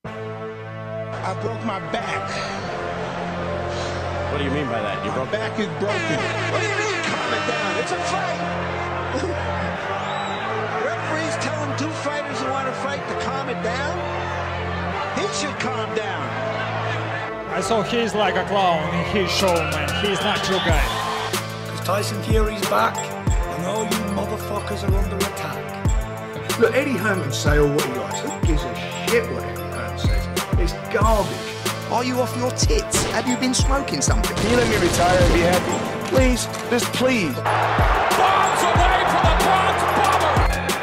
I broke my back. What do you mean by that? My back is broken. What do you mean, calm it down? It's a fight. Referees telling two fighters who want to fight to calm it down? He should calm down. I saw he's like a clown in his show, man. He's not your guy. Because Tyson Fury's back, and all you motherfuckers are under attack. Look, Eddie Hearn can say all what he likes. Who gives a shit what Eddie Hearn says? It's garbage. Are you off your tits? Have you been smoking something? Can you let me retire and be happy? Please, just please. Bombs away from the Bronx Bomber!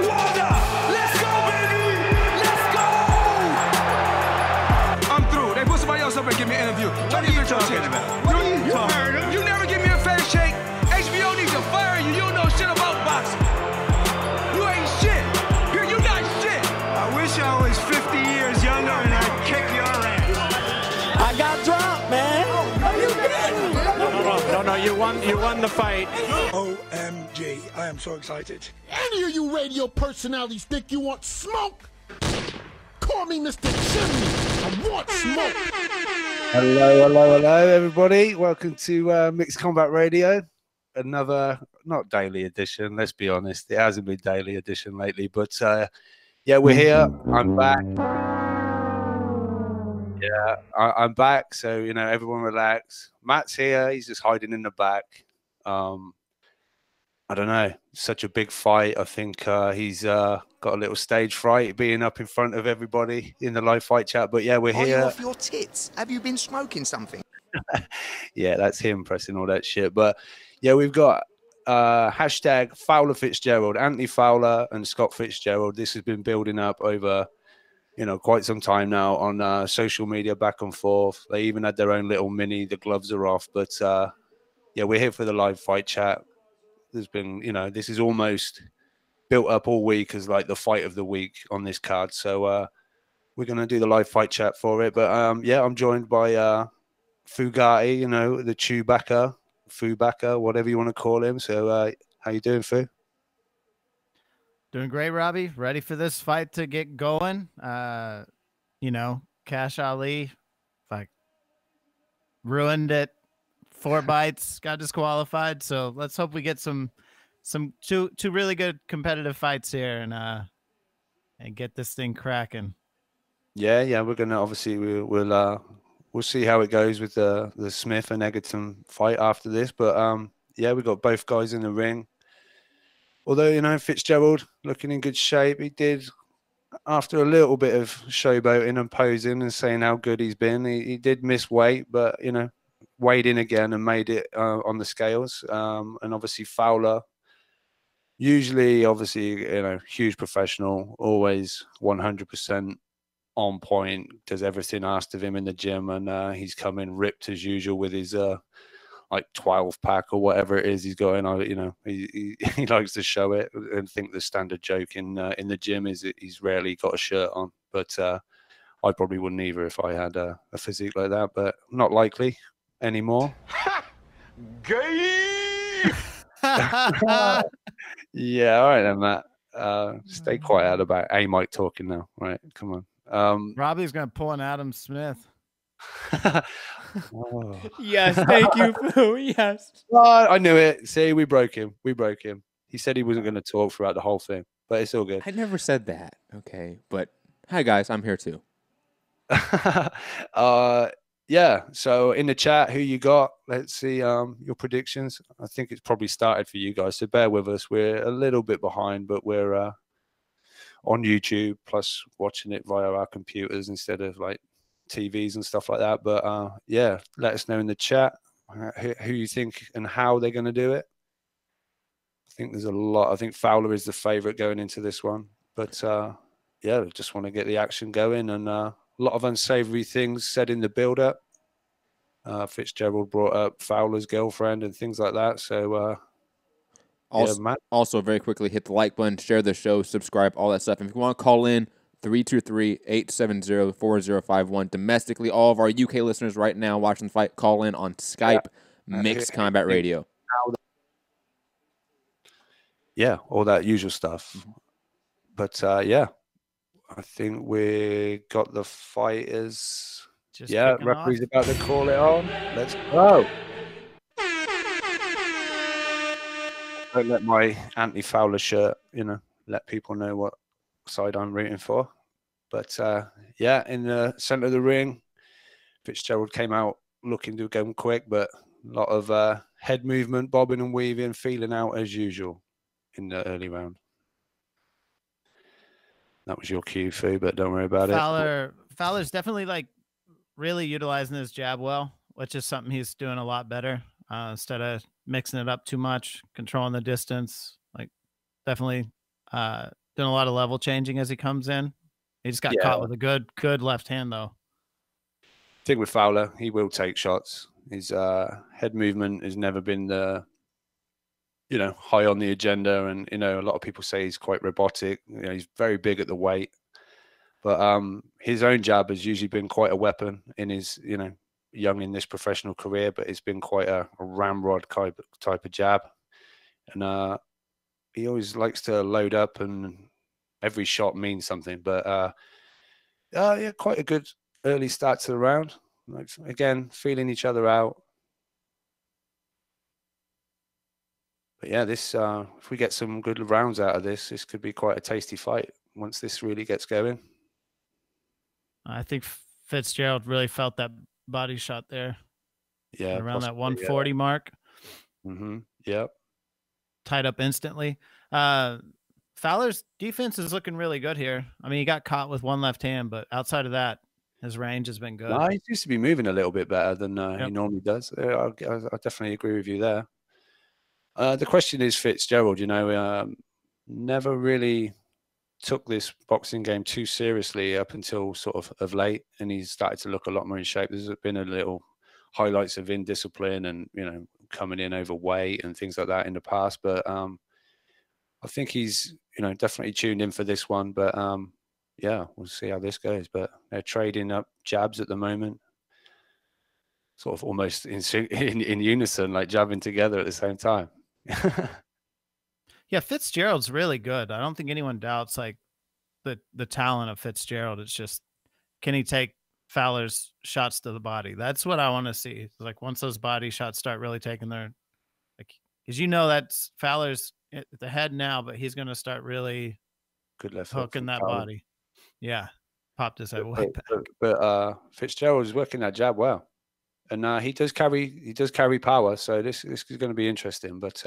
Wanda! Let's go, baby! Let's go! I'm through. They put somebody else up and give me an interview. What are you talking about? What are you talking about? You never give me a fair shake. HBO needs to fire you. You don't know shit about boxing. You ain't shit. You're not shit. I wish I was 50 years younger and I'd kick your ass. I got dropped, man. Are you kidding? No, you won the fight. OMG, I am so excited. Any of you radio personalities think you want smoke? Call me Mr. Chimney. I want smoke. Hello, everybody. Welcome to Mixed Combat Radio. Another, not daily edition, let's be honest. It hasn't been daily edition lately, but yeah, we're here. I'm back. Yeah, I'm back. So, you know, everyone relax. Matt's here. He's just hiding in the back. I don't know. Such a big fight. I think he's got a little stage fright being up in front of everybody in the live fight chat. But yeah, we're here. Are you off your tits? Have you been smoking something? Yeah, that's him pressing all that shit. But yeah, we've got hashtag Fowler Fitzgerald, Anthony Fowler and Scott Fitzgerald. This has been building up over, you know, quite some time now on social media, back and forth. They even had their own little mini, the gloves are off. But yeah, we're here for the live fight chat. There's been, you know, this is almost built up all week as like the fight of the week on this card. So we're going to do the live fight chat for it. But yeah, I'm joined by Fugati, you know, the Fubaka, whatever you want to call him. So how you doing, Fu? Doing great, Robbie. Ready for this fight to get going. You know, Cash Ali, like, ruined it. 4 bites, got disqualified. So let's hope we get some two really good competitive fights here and get this thing cracking. Yeah, we're gonna obviously we'll see how it goes with the Smith and Eggington fight after this. But yeah, we got both guys in the ring. Although, you know, Fitzgerald looking in good shape. He did, after a little bit of showboating and posing and saying how good he's been, he did miss weight, but, you know, weighed in again and made it on the scales. And obviously Fowler, usually, obviously, you know, huge professional, always 100% on point, does everything asked of him in the gym, and he's come in ripped as usual with his like 12-pack or whatever it is he's got in. You know, he likes to show it. And think the standard joke in the gym is that he's rarely got a shirt on. But I probably wouldn't either if I had a physique like that. But not likely anymore. Gay! Yeah, all right then, Matt. Stay quiet about A-Mike talking now. All right, come on. Robbie's gonna pull an Adam Smith. Oh. Yes, thank you, Fu. Yes. Oh, I knew it. See, we broke him. He said he wasn't going to talk throughout the whole thing, but it's all good. I never said that. Okay, but hi guys, I'm here too. Yeah. So in the chat, who you got? Let's see your predictions. I think it's probably started for you guys, so bear with us. We're a little bit behind, but we're on YouTube plus watching it via our computers instead of like TVs and stuff like that. But yeah, let us know in the chat who you think and how they're going to do it. I think there's a lot. I think Fowler is the favorite going into this one, but yeah, just want to get the action going, and a lot of unsavory things said in the build-up. Fitzgerald brought up Fowler's girlfriend and things like that. So also, yeah, Matt. Also, very quickly, hit the like button, share the show, subscribe, all that stuff. And if you want to call in, 323-870-4051. Domestically, all of our UK listeners right now watching the fight, call in on Skype, Mixed Combat Radio. Yeah, all that usual stuff. But yeah, I think we got the fighters. Just yeah, kicking referee's off. about to call it on. Let's go. Don't let my anti-Fowler shirt, let people know what side I'm rooting for. But yeah, in the center of the ring, Fitzgerald came out looking to go quick, but a lot of head movement, bobbing and weaving, feeling out as usual in the early round. That was your cue, Fu, but don't worry about it. Fowler's definitely like really utilizing his jab well, which is something he's doing a lot better. Instead of mixing it up too much, controlling the distance, like definitely doing a lot of level changing as he comes in. He just got caught with a good left hand though. Thing with Fowler, he will take shots. His head movement has never been the high on the agenda, and a lot of people say he's quite robotic. He's very big at the weight, but his own jab has usually been quite a weapon in his young in this professional career, but it's been quite a ramrod type of jab, and he always likes to load up, and every shot means something. But yeah, quite a good early start to the round. Like, again, feeling each other out. But yeah, this if we get some good rounds out of this, this could be quite a tasty fight once this really gets going. I think Fitzgerald really felt that body shot there. Yeah, around that 140 mark. Yep. Tied up instantly. Fowler's defense is looking really good here. I mean, he got caught with one left hand, but outside of that, his range has been good. No, he used to be moving a little bit better than he normally does. I definitely agree with you there. The question is Fitzgerald, never really took this boxing game too seriously up until sort of late, and he's started to look a lot more in shape. There's been a little highlights of indiscipline and, coming in overweight and things like that in the past. But I think he's, definitely tuned in for this one. But yeah, we'll see how this goes. But they're trading up jabs at the moment, sort of almost in unison, like jabbing together at the same time. Yeah, Fitzgerald's really good. I don't think anyone doubts like the talent of Fitzgerald. It's just, can he take Fowler's shots to the body? That's what I want to see. Like once those body shots start really taking their, like, because that's Fowler's at the head now, but he's going to start really good left hooking that body. Yeah, popped his head way back. But Fitzgerald is working that jab well, and he does carry power. So this is going to be interesting. But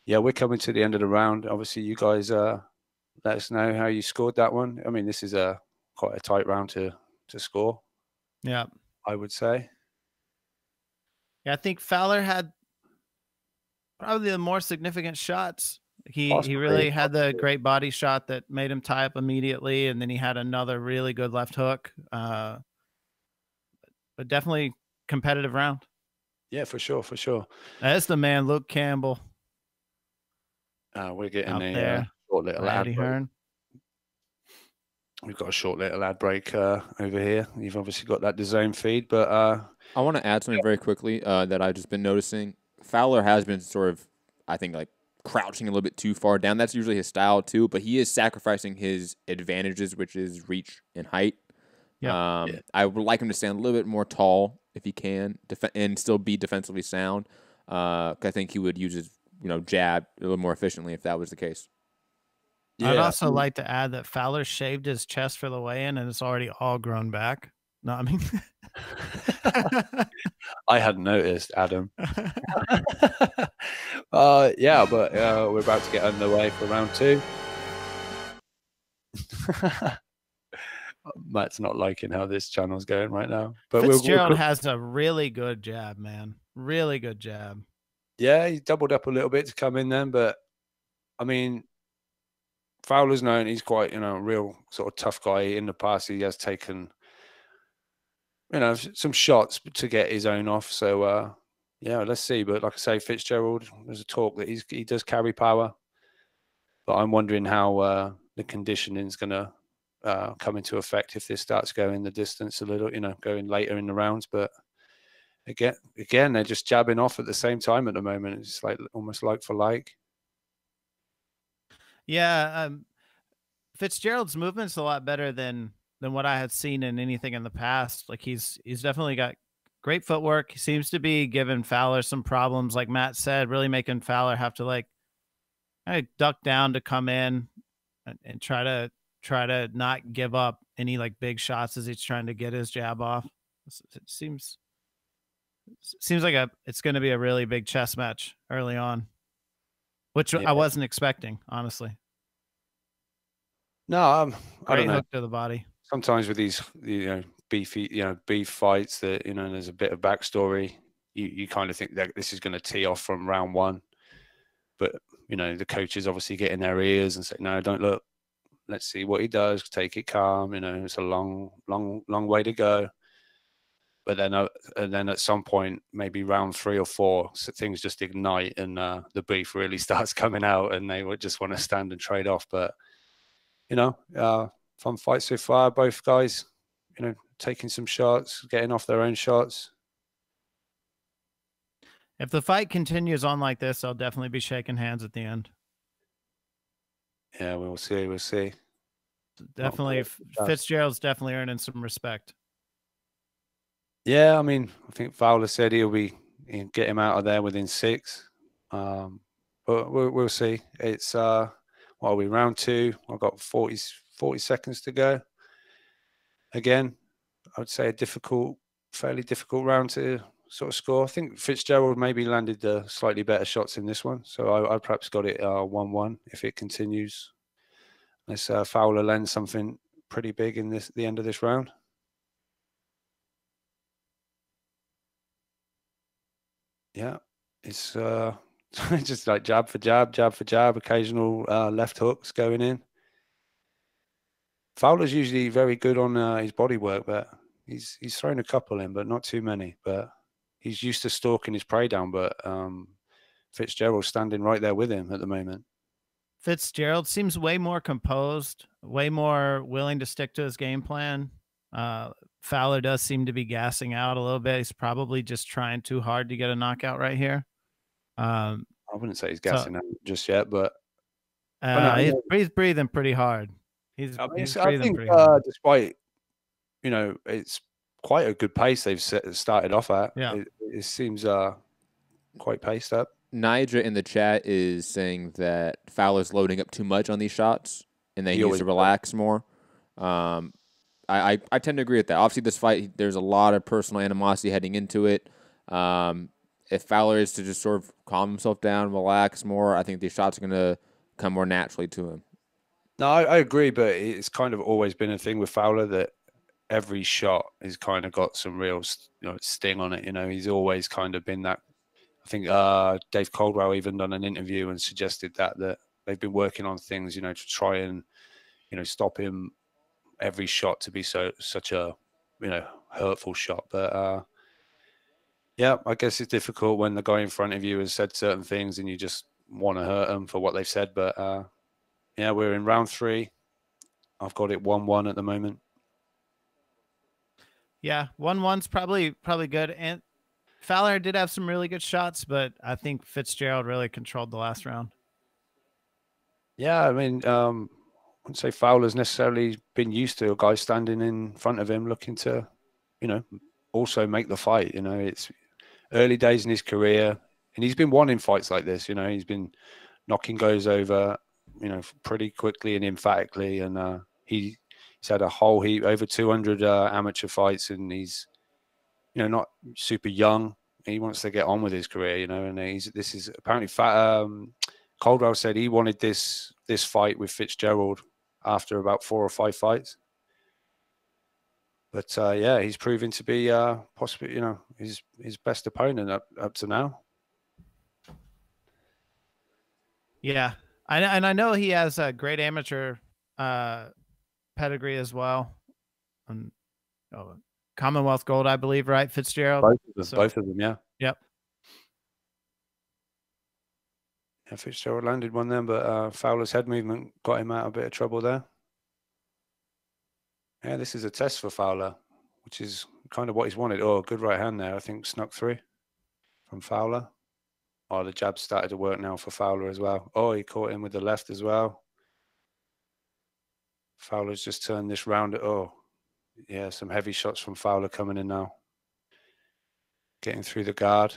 yeah, we're coming to the end of the round. Obviously, you guys let us know how you scored that one. I mean, this is quite a tight round to score. Yeah, I would say. Yeah, I think Fowler had probably the more significant shots. He really had the great body shot that made him tie up immediately, and then he had another really good left hook. But definitely competitive round. Yeah, for sure. That's the man, Luke Campbell. We're getting a short little ad break. We've got a short little ad break over here. You've obviously got that DAZN feed, but I want to add something very quickly that I've just been noticing. Fowler has been sort of, I think, like crouching a little bit too far down. That's usually his style too, but he is sacrificing his advantages, which is reach and height. Yeah. I would like him to stand a little bit more tall if he can, and still be defensively sound. I think he would use his jab a little more efficiently if that was the case. Yeah. I'd also like to add that Fowler shaved his chest for the weigh-in, and it's already all grown back. No, I mean, I hadn't noticed, Adam. Yeah, but we're about to get underway for round 2. Matt's not liking how this channel's going right now. But Fitzgerald has a really good jab, man. Really good jab. Yeah, he doubled up a little bit to come in then, but I mean, Fowler's known he's quite, a real sort of tough guy. In the past, he has taken, some shots to get his own off. So, yeah, let's see. But like I say, Fitzgerald, there's a talk that he does carry power. But I'm wondering how the conditioning is going to come into effect if this starts going the distance a little, going later in the rounds. But again, they're just jabbing off at the same time at the moment. It's like almost like for like. Yeah, Fitzgerald's movement's a lot better than what I had seen in anything in the past. Like he's definitely got great footwork. He seems to be giving Fowler some problems, like Matt said, really making Fowler have to like kind of duck down to come in and try to not give up any like big shots as he's trying to get his jab off. It seems like it's going to be a really big chess match early on, which I wasn't expecting, honestly. No, I don't know. Hook to the body. Sometimes with these, beef fights that, there's a bit of backstory. You kind of think that this is going to tee off from round one, but the coaches obviously get in their ears and say, no, don't look. Let's see what he does. Take it calm. It's a long way to go. But then at some point, maybe round 3 or 4, so things just ignite and the beef really starts coming out, and they would just want to stand and trade off. But fun fight so far. Both guys, taking some shots, getting off their own shots. If the fight continues on like this, I'll definitely be shaking hands at the end. Yeah, we'll see. We'll see. Definitely, Fitzgerald's definitely earning some respect. Yeah, I think Fowler said he'll get him out of there within 6. But we'll see. It's what are we, round 2? I've got 40 seconds to go. Again, I would say a fairly difficult round to sort of score. I think Fitzgerald maybe landed the slightly better shots in this one, so I perhaps got it 1-1 if it continues. Unless Fowler lands something pretty big in the end of this round. Yeah, it's just like jab for jab, occasional left hooks going in. Fowler's usually very good on his body work, but he's thrown a couple in, but not too many. But he's used to stalking his prey down, but Fitzgerald's standing right there with him at the moment. Fitzgerald seems way more composed, way more willing to stick to his game plan. Fowler does seem to be gassing out a little bit. He's probably just trying too hard to get a knockout right here. I wouldn't say he's gassing out just yet, but he's breathing pretty hard. He's breathing pretty hard. Despite, it's quite a good pace they've started off at. Yeah. It seems quite paced up. Nigel in the chat is saying that Fowler's loading up too much on these shots and they need to relax more. I tend to agree with that. Obviously, this fight, there's a lot of personal animosity heading into it. If Fowler is to just sort of calm himself down, relax more, I think these shots are going to come more naturally to him. No, I agree, but it's kind of always been a thing with Fowler that every shot has kind of got some real sting on it. He's always kind of been that. I think Dave Caldwell even done an interview and suggested that they've been working on things, to try and, stop him every shot to be such a, hurtful shot. But yeah, I guess it's difficult when the guy in front of you has said certain things and you just want to hurt them for what they've said. But yeah, we're in round 3. I've got it 1-1 at the moment. Yeah, 1-1's probably good. And Fowler did have some really good shots, but I think Fitzgerald really controlled the last round. Yeah, I wouldn't say Fowler's necessarily been used to a guy standing in front of him looking to, also make the fight. It's early days in his career, and he's been winning fights like this. He's been knocking guys over, pretty quickly and emphatically, and he's had a whole heap, over 200 amateur fights, and he's not super young. He wants to get on with his career, and this is apparently Caldwell said he wanted this fight with Fitzgerald after about 4 or 5 fights. But yeah, he's proven to be possibly, his best opponent up to now. Yeah, and I know he has a great amateur pedigree as well. Commonwealth Gold, I believe, right? Fitzgerald? Both of them, yeah. Yep. Yeah, Fitzgerald landed one then, but Fowler's head movement got him out of a bit of trouble there. Yeah, this is a test for Fowler, which is kind of what he's wanted. Oh, good right hand there. I think snuck through from Fowler. Oh, the jab started to work now for Fowler as well. Oh, he caught him with the left as well. Fowler's just turned this round. Oh, yeah, some heavy shots from Fowler coming in now. Getting through the guard.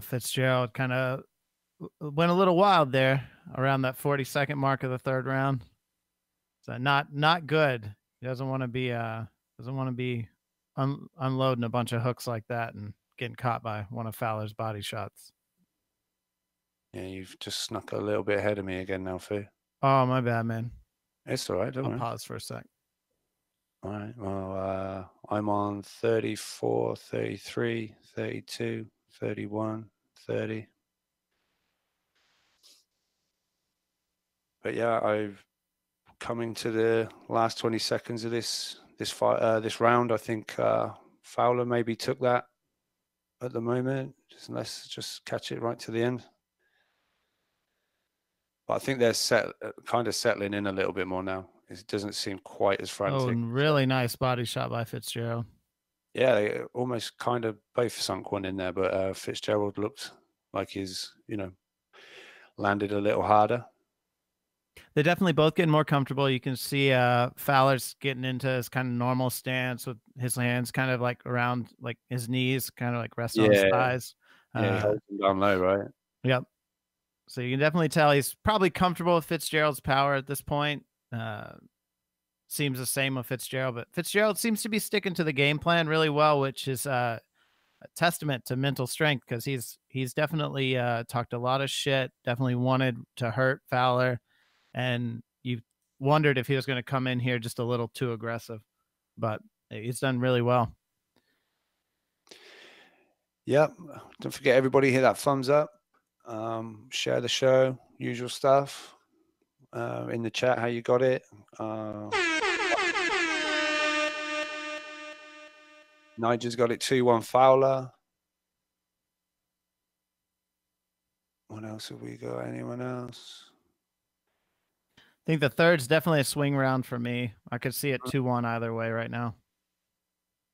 Fitzgerald kind of went a little wild there around that 42nd mark of the third round. So not good. He doesn't want to be unloading a bunch of hooks like that and getting caught by one of Fowler's body shots. Yeah, you've just snuck a little bit ahead of me again now, Fee. Oh, my bad, man. It's all right. Don't worry. Pause for a sec. All right. Well, I'm on 34, 33, 32, 31, 30. But yeah, I've coming to the last 20 seconds of this fight, this round. I think Fowler maybe took that at the moment. Let's just catch it right to the end. But I think they're kind of settling in a little bit more now. It doesn't seem quite as frantic. Oh, really nice body shot by Fitzgerald. Yeah, they almost kind of both sunk one in there, but Fitzgerald looked like he's, landed a little harder. They're definitely both getting more comfortable. You can see Fowler's getting into his kind of normal stance with his hands kind of like around like his knees, kind of like resting on his thighs. Yeah, he holds him down low, right? Yep. So you can definitely tell he's probably comfortable with Fitzgerald's power at this point. Seems the same with Fitzgerald, but Fitzgerald seems to be sticking to the game plan really well, which is a testament to mental strength, because he's definitely talked a lot of shit, definitely wanted to hurt Fowler, and you wondered if he was going to come in here just a little too aggressive, but he's done really well. Yep. Don't forget, everybody, hit that thumbs up. Share the show, usual stuff. In the chat, how you got it. Nigel's got it 2-1 Fowler. What else have we got? Anyone else? I think the third's definitely a swing round for me. I could see it 2-1 either way right now.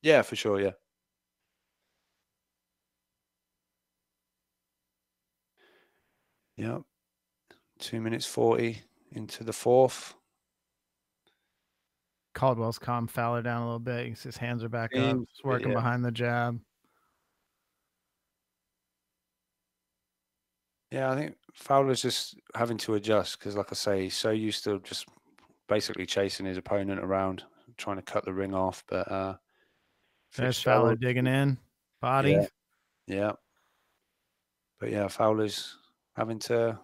Yeah, for sure. Yeah. Yep. 2 minutes 40 into the fourth. Caldwell's calmed Fowler down a little bit. His hands are back up. He's working behind the jab. Yeah, I think Fowler's just having to adjust because, like I say, he's so used to just basically chasing his opponent around, trying to cut the ring off. But there's Fowler digging in, body. Yeah. But yeah, Fowler's having to,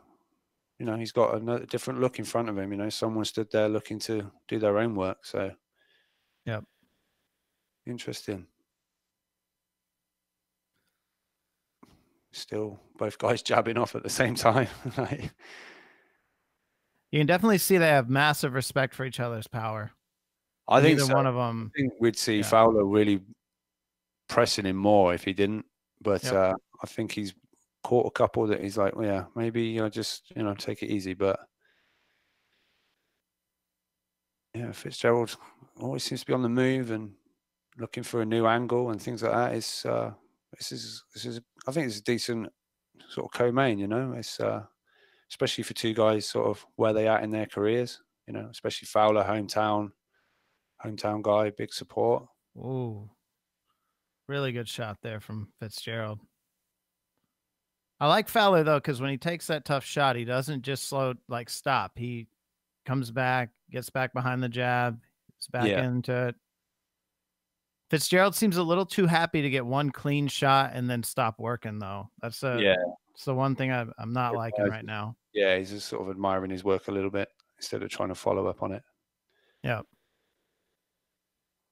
he's got a different look in front of him. Someone stood there looking to do their own work. So, yep. Interesting. Still, both guys jabbing off at the same time. You can definitely see they have massive respect for each other's power. I think one of them. I think we'd see Fowler really pressing him more if he didn't. But I think he's caught a couple that he's like, well, yeah, maybe just take it easy. But yeah, Fitzgerald always seems to be on the move and looking for a new angle and things like that. It's this is I think it's a decent sort of co-main. It's especially for two guys sort of where they at in their careers. Especially Fowler, hometown guy, big support. Ooh, really good shot there from Fitzgerald. I like Fowler though, because when he takes that tough shot, he doesn't just stop. He comes back, gets back behind the jab, is back into it. Fitzgerald seems a little too happy to get one clean shot and then stop working though. That's it's the one thing I'm not liking right now. Yeah, he's just sort of admiring his work a little bit instead of trying to follow up on it. Yeah.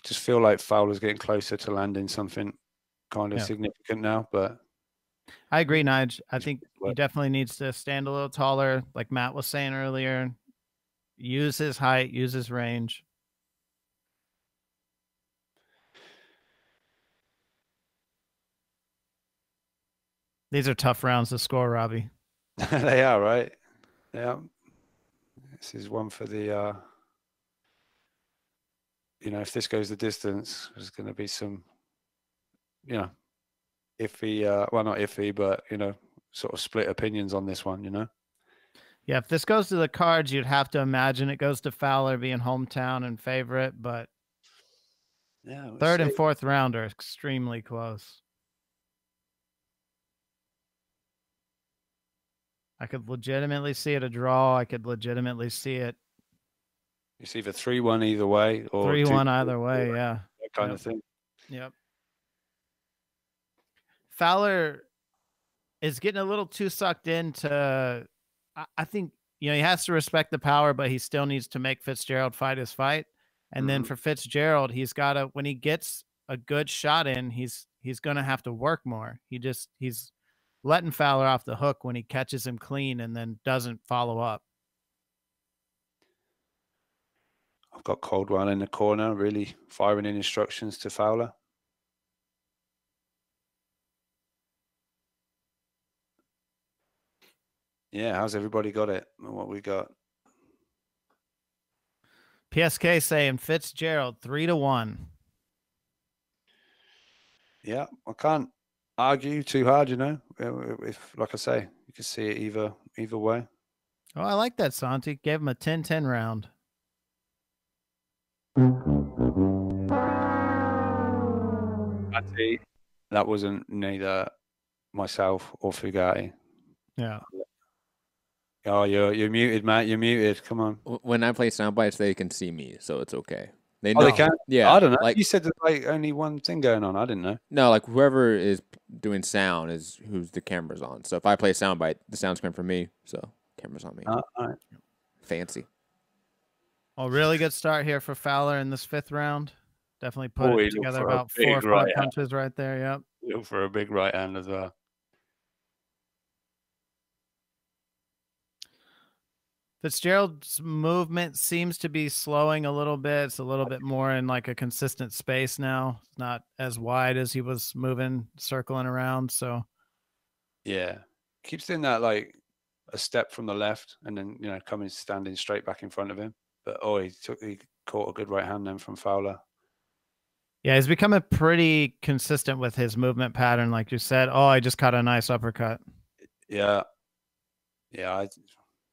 Just feel like Fowler's getting closer to landing something kind of significant now, but I agree, Nige. I think he definitely needs to stand a little taller, like Matt was saying earlier. Use his height, use his range. These are tough rounds to score, Robbie. They are, right? Yeah. This is one for the, if this goes the distance, there's going to be some, iffy, well, not iffy, but, sort of split opinions on this one, Yeah, if this goes to the cards, you'd have to imagine it goes to Fowler being hometown and favorite, but yeah, we'll third and see. fourth round are extremely close. I could legitimately see it a draw. I could legitimately see it It's either 3-1 either way or 3-1 either way. Yeah, that kind of thing. Yep. Fowler is getting a little too sucked into. I think he has to respect the power, but he still needs to make Fitzgerald fight his fight. And then for Fitzgerald, he's got to, when he gets a good shot in, he's going to have to work more. He's letting Fowler off the hook when he catches him clean and then doesn't follow up. I've got Coldwell in the corner, really firing in instructions to Fowler. Yeah, how's everybody got it? What we got? PSK saying Fitzgerald 3-1. Yeah, I can't argue too hard, if, like I say, you can see it either way. Oh, I like that, Santi. Gave him a 10-10 round. That wasn't neither myself or Fugati. Yeah. Oh, you're muted, Matt. You're muted. Come on. When I play sound bites, they can see me, so it's okay. They know. Oh, they can? Yeah. I don't know. Like, you said there's like only one thing going on. I didn't know. No, like whoever is doing sound is who's the camera's on. So if I play a sound bite, the sound's coming from me, so camera's on me. All right. Fancy. Well, really good start here for Fowler in this fifth round. Definitely put it together about 4 or 5 punches right there. Yep. Look for a big right hand as well. Fitzgerald's movement seems to be slowing a little bit. It's a little bit more in like a consistent space now. It's not as wide as he was moving, circling around. So, yeah, keeps doing that like a step from the left and then coming standing straight back in front of him. But he caught a good right hand then from Fowler. Yeah, he's becoming pretty consistent with his movement pattern, like you said. Oh, I just caught a nice uppercut. Yeah, I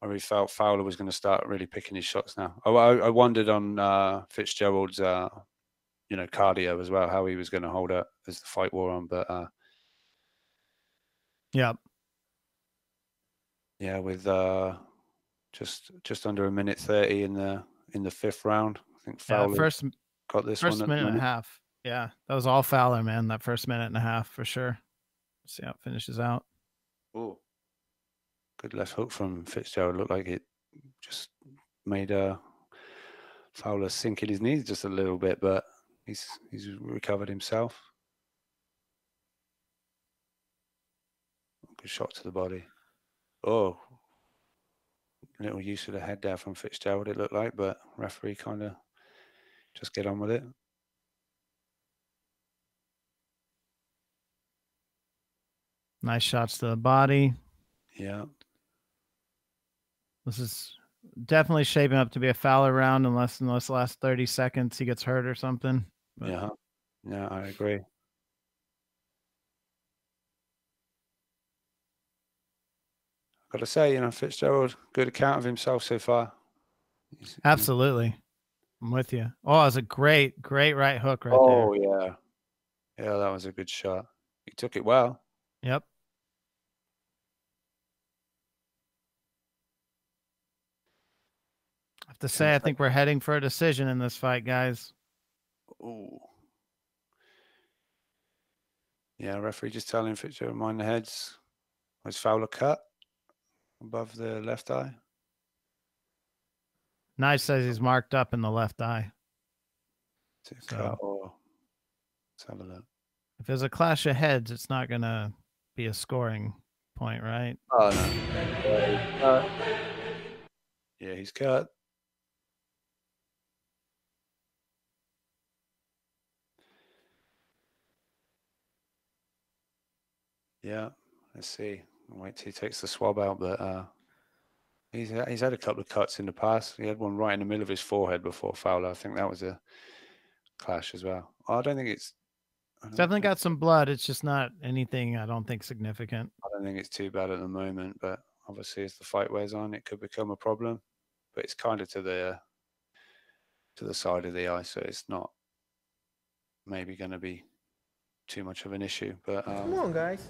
really felt Fowler was going to start really picking his shots now. I wondered on Fitzgerald's, cardio as well, how he was going to hold up as the fight wore on. But yeah, with just under 1:30 in the fifth round, I think Fowler got this first one. Minute and a half. Yeah, that was all Fowler, man. That first minute and a half for sure. Let's see how it finishes out. Oh. Good left hook from Fitzgerald. Looked like it just made Fowler sink in his knees just a little bit, but he's recovered himself. Good shot to the body. Oh, little use of the head there from Fitzgerald, it looked like, but referee kind of just get on with it. Nice shots to the body. Yeah. This is definitely shaping up to be a Fowler round unless in those last 30 seconds he gets hurt or something. But Yeah, I agree. Got to say, Fitzgerald, good account of himself so far. Absolutely. I'm with you. Oh, it was a great right hook right there. Oh, yeah. Yeah, that was a good shot. He took it well. Yep. I have to say, I think we're heading for a decision in this fight, guys. Ooh. Yeah, referee just telling Fitzgerald mind the heads. Was Fowler cut above the left eye? Knife says he's marked up in the left eye. Cut or let's have a look. If there's a clash of heads, it's not going to be a scoring point, right? Oh, no. Yeah, he's cut. Yeah, let's see. Wait till he takes the swab out, but he's had a couple of cuts in the past. He had one right in the middle of his forehead before Fowler. I think that was a clash as well. I don't think it's Definitely got some blood. It's just not anything I don't think significant. I don't think it's too bad at the moment, but obviously as the fight wears on, it could become a problem. But it's kind of to the side of the eye, so it's not maybe going to be too much of an issue. But come on, guys,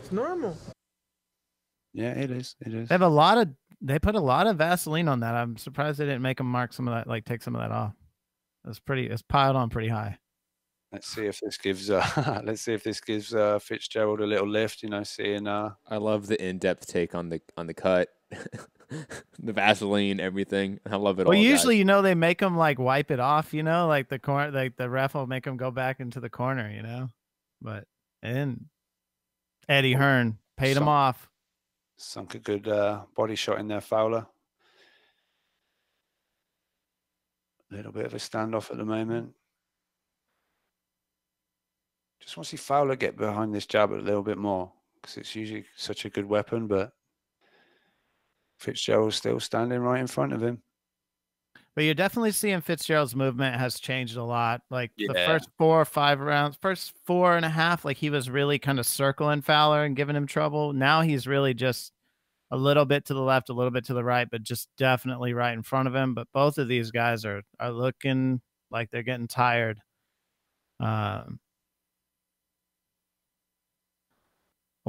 it's normal. Yeah, it is. It is. They put a lot of Vaseline on that. I'm surprised they didn't make them mark some of that, like take some of that off. It's piled on pretty high. Let's see if this gives Fitzgerald a little lift. You know, seeing. I love the in-depth take on the cut, the Vaseline, everything. I love it. Well, all, usually, guys. you know, they make them like wipe it off. You know, like the corner, like the ref will make them go back into the corner. You know, but and Eddie Hearn paid him off. Sunk a good body shot in there, Fowler. A little bit of a standoff at the moment. Just want to see Fowler get behind this jab a little bit more, because it's usually such a good weapon, but Fitzgerald's still standing right in front of him. But you're definitely seeing Fitzgerald's movement has changed a lot. Like the first 4 or 5 rounds, first 4.5, like he was really kind of circling Fowler and giving him trouble. Now he's really just a little bit to the left, a little bit to the right, but just definitely right in front of him. But both of these guys are looking like they're getting tired. I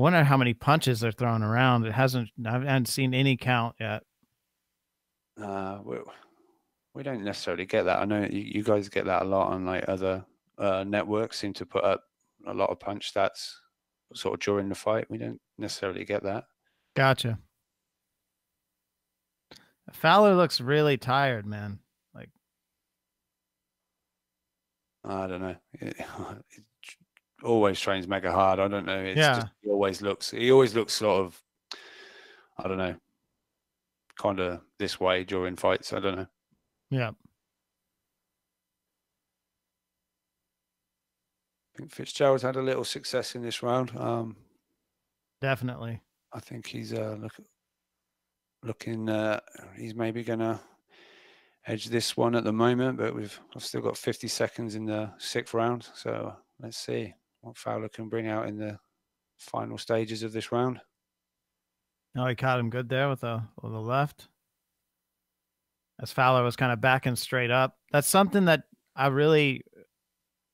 wonder how many punches they're throwing around. I haven't seen any count yet. We don't necessarily get that. I know you guys get that a lot on like other networks. Seem to put up a lot of punch stats sort of during the fight. We don't necessarily get that. Gotcha. Fowler looks really tired, man. Like, I don't know. It always trains mega hard. I don't know. It's just he always looks sort of, I don't know, kind of this way during fights. I don't know. Yeah. I think Fitzgerald's had a little success in this round. Definitely. I think he's looking. He's maybe gonna edge this one at the moment, but I've still got 50 seconds in the 6th round. So let's see what Fowler can bring out in the final stages of this round. Oh, he caught him good there with the left. As Fowler was kind of backing straight up. That's something that I really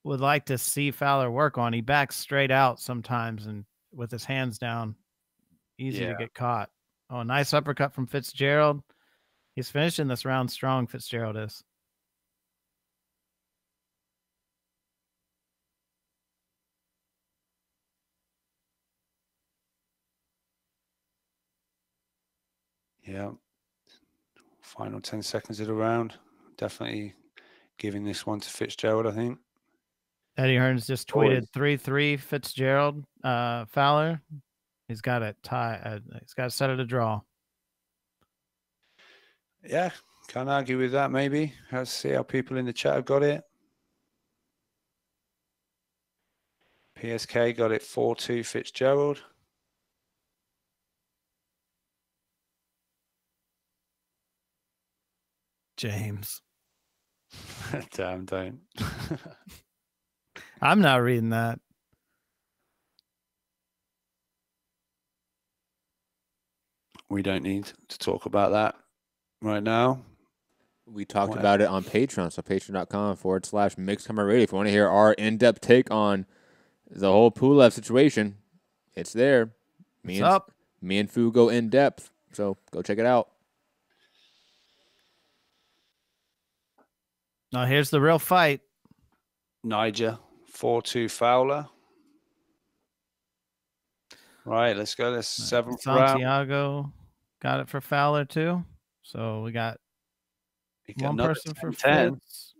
would like to see Fowler work on. He backs straight out sometimes and with his hands down. Easy to get caught. Oh, nice uppercut from Fitzgerald. He's finishing this round strong, Fitzgerald is. Yeah. Final 10 seconds of the round. Definitely giving this one to Fitzgerald, I think. Eddie Hearn's just tweeted 3-3 Fitzgerald, Fowler. He's got it he's got to set it a draw. Yeah, can't argue with that, maybe. Let's see how people in the chat have got it. PSK got it 4-2 Fitzgerald. James. Damn, don't. I'm not reading that. We don't need to talk about that right now. We talked about it on Patreon, so patreon.com/mixedcombat radio. If you want to hear our in-depth take on the whole Pulev situation, it's there. Me and Fu go in depth, so go check it out. Now here's the real fight. Niger, 4-2 Fowler. Right, let's go. This 7th round. Santiago got it for Fowler too. So we got one person for 10. Fitz.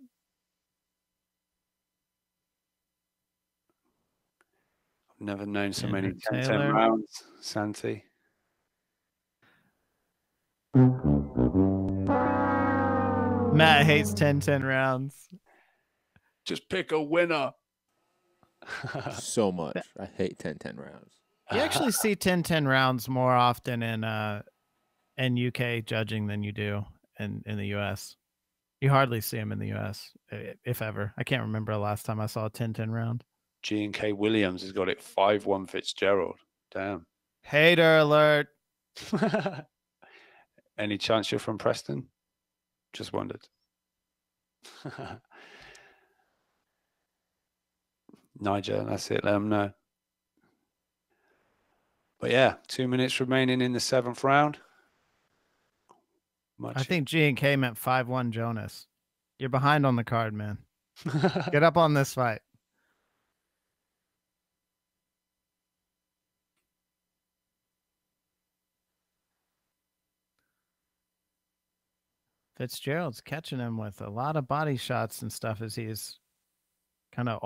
I've never known so many 10-10 rounds, Santi. Matt hates 10-10 rounds. Just pick a winner. So much. I hate 10-10 rounds. You actually see 10-10 rounds more often in UK judging than you do in the US. You hardly see them in the US, if ever. I can't remember the last time I saw a 10-10 round. G&K Williams has got it 5-1 Fitzgerald. Damn. Hater alert. Any chance you're from Preston? Just wondered. Niger, that's it. Let them know. But yeah, 2 minutes remaining in the 7th round. I think G&K meant 5-1 Jonas. You're behind on the card, man. Get up on this fight. Fitzgerald's catching him with a lot of body shots and stuff as he's kind of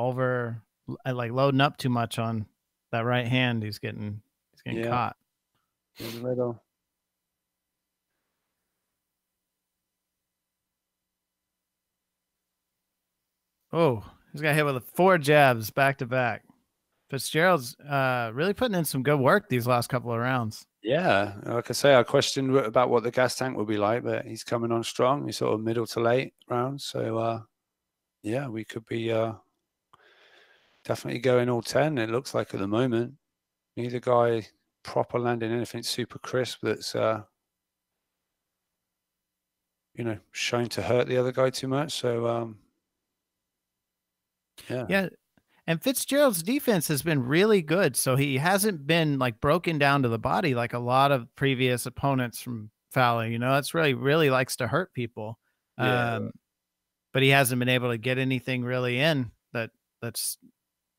like loading up too much on that right hand. He's getting caught. In the middle. Oh, he's got hit with 4 jabs back to back. Fitzgerald's really putting in some good work these last couple of rounds. Yeah, like I say, I questioned about what the gas tank would be like, but he's coming on strong. He's sort of middle to late rounds. So, yeah, we could be definitely going all 10, it looks like at the moment. Neither guy proper landing anything super crisp that's, shown to hurt the other guy too much. So, yeah. Yeah. And Fitzgerald's defense has been really good. So he hasn't been like broken down to the body like a lot of previous opponents from Fowler. That's really likes to hurt people. Yeah. But he hasn't been able to get anything really in that's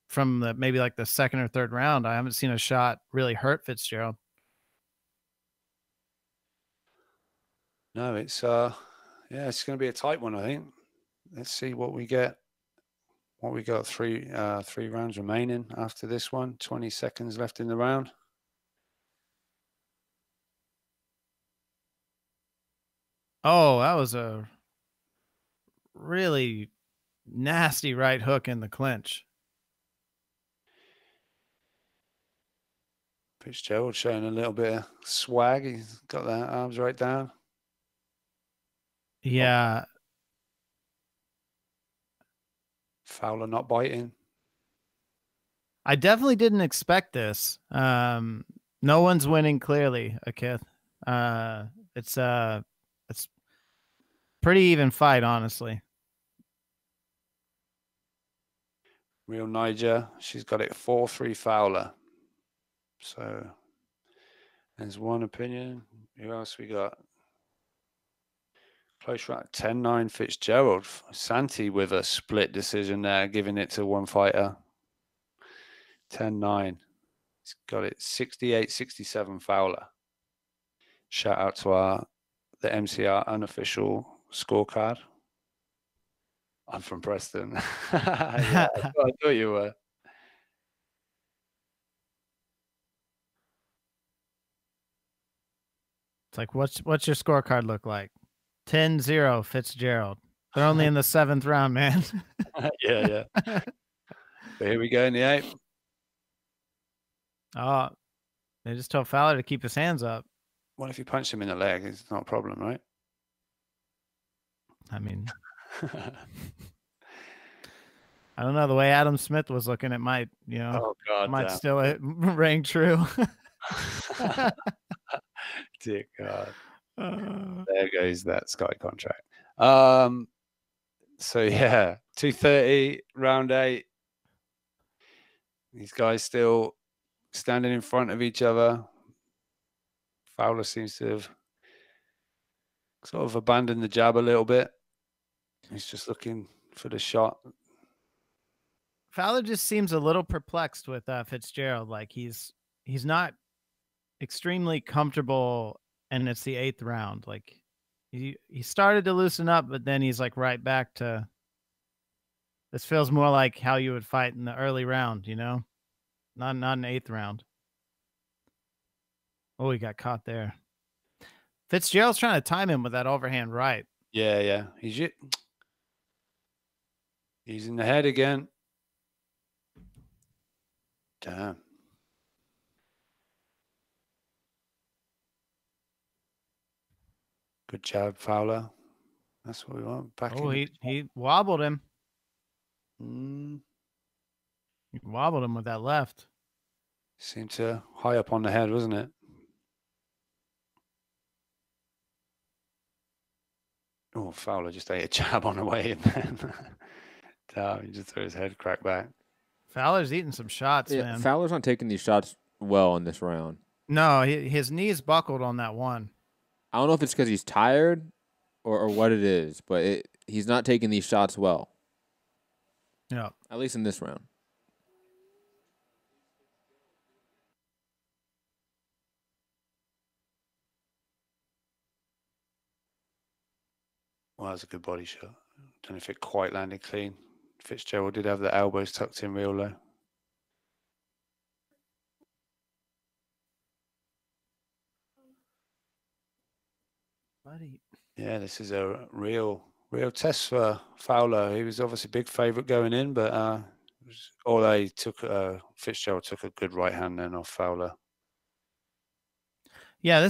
from maybe like the 2nd or 3rd round. I haven't seen a shot really hurt Fitzgerald. No, it's it's going to be a tight one, I think. Let's see what we get. What we got, 3 rounds remaining after this one. 20 seconds left in the round. Oh, that was a really nasty right hook in the clinch. Fitzgerald showing a little bit of swag. He's got the arms right down. Yeah. Fowler not biting. I definitely didn't expect this. No one's winning clearly, Akith. It's pretty even fight, honestly. Real Niger. She's got it 4-3 Fowler. So there's one opinion. Who else we got? Close round 10-9 Fitzgerald. Santi with a split decision there, giving it to one fighter. 10-9. He's got it 68-67 Fowler. Shout out to the MCR unofficial scorecard. I'm from Preston. Yeah, I thought you were. It's like, what's your scorecard look like? 10-0 Fitzgerald. They're only in the 7th round, man. Yeah. But here we go in the 8th. Oh, they just told Fowler to keep his hands up. Well, if you punch him in the leg, it's not a problem, right? I mean, I don't know. The way Adam Smith was looking, it might, might still ring true. Dear God. There goes that Sky contract. So yeah, 2:30 round 8. These guys still standing in front of each other. Fowler seems to have sort of abandoned the jab a little bit. He's just looking for the shot. Fowler just seems a little perplexed with Fitzgerald. Like he's not extremely comfortable, and it's the 8th round. Like he started to loosen up, but then he's like right back to. This feels more like how you would fight in the early round, not an 8th round. Oh, he got caught there. Fitzgerald's trying to time him with that overhand right. Yeah. He's in the head again. Damn. Good job, Fowler. That's what we want. Back he wobbled him. He wobbled him with that left. Seemed to high up on the head, wasn't it? Oh, Fowler just ate a jab on the way in, man. Damn, he just threw his head crack back. Fowler's eating some shots, man. Fowler's not taking these shots well in this round. No, his knees buckled on that one. I don't know if it's because he's tired or what it is, but he's not taking these shots well. Yeah. At least in this round. Well, that was a good body shot. Don't know if it quite landed clean. Fitzgerald did have the elbows tucked in real low. Buddy. Yeah, this is a real test for Fowler. He was obviously a big favourite going in, but Fitzgerald took a good right hand then off Fowler. Yeah,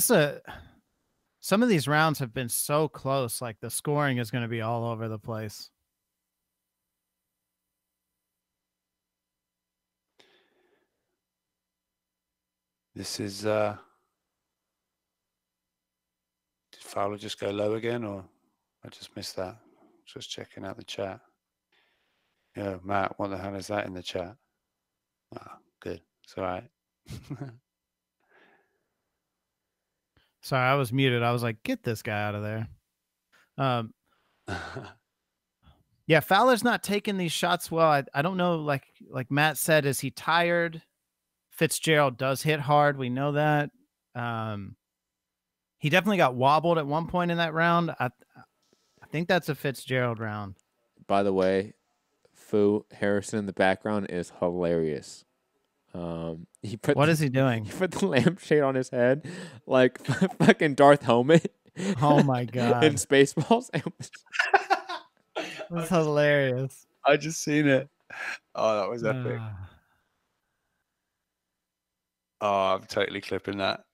some of these rounds have been so close. Like the scoring is going to be all over the place. This is did Fowler just go low again, or I just missed that? Just checking out the chat. Yeah, Matt, what the hell is that in the chat? Ah, good. It's all right. Sorry, I was muted. I was like, get this guy out of there. Yeah, Fowler's not taking these shots well. I don't know, like Matt said, is he tired? Fitzgerald does hit hard. We know that. He definitely got wobbled at one point in that round. I think that's a Fitzgerald round. By the way, Fu Harrison in the background is hilarious. What is he doing? He put the lampshade on his head like fucking Darth Helmet. Oh my god! In Spaceballs. That's hilarious. I just seen it. Oh, that was epic. Oh, I'm totally clipping that.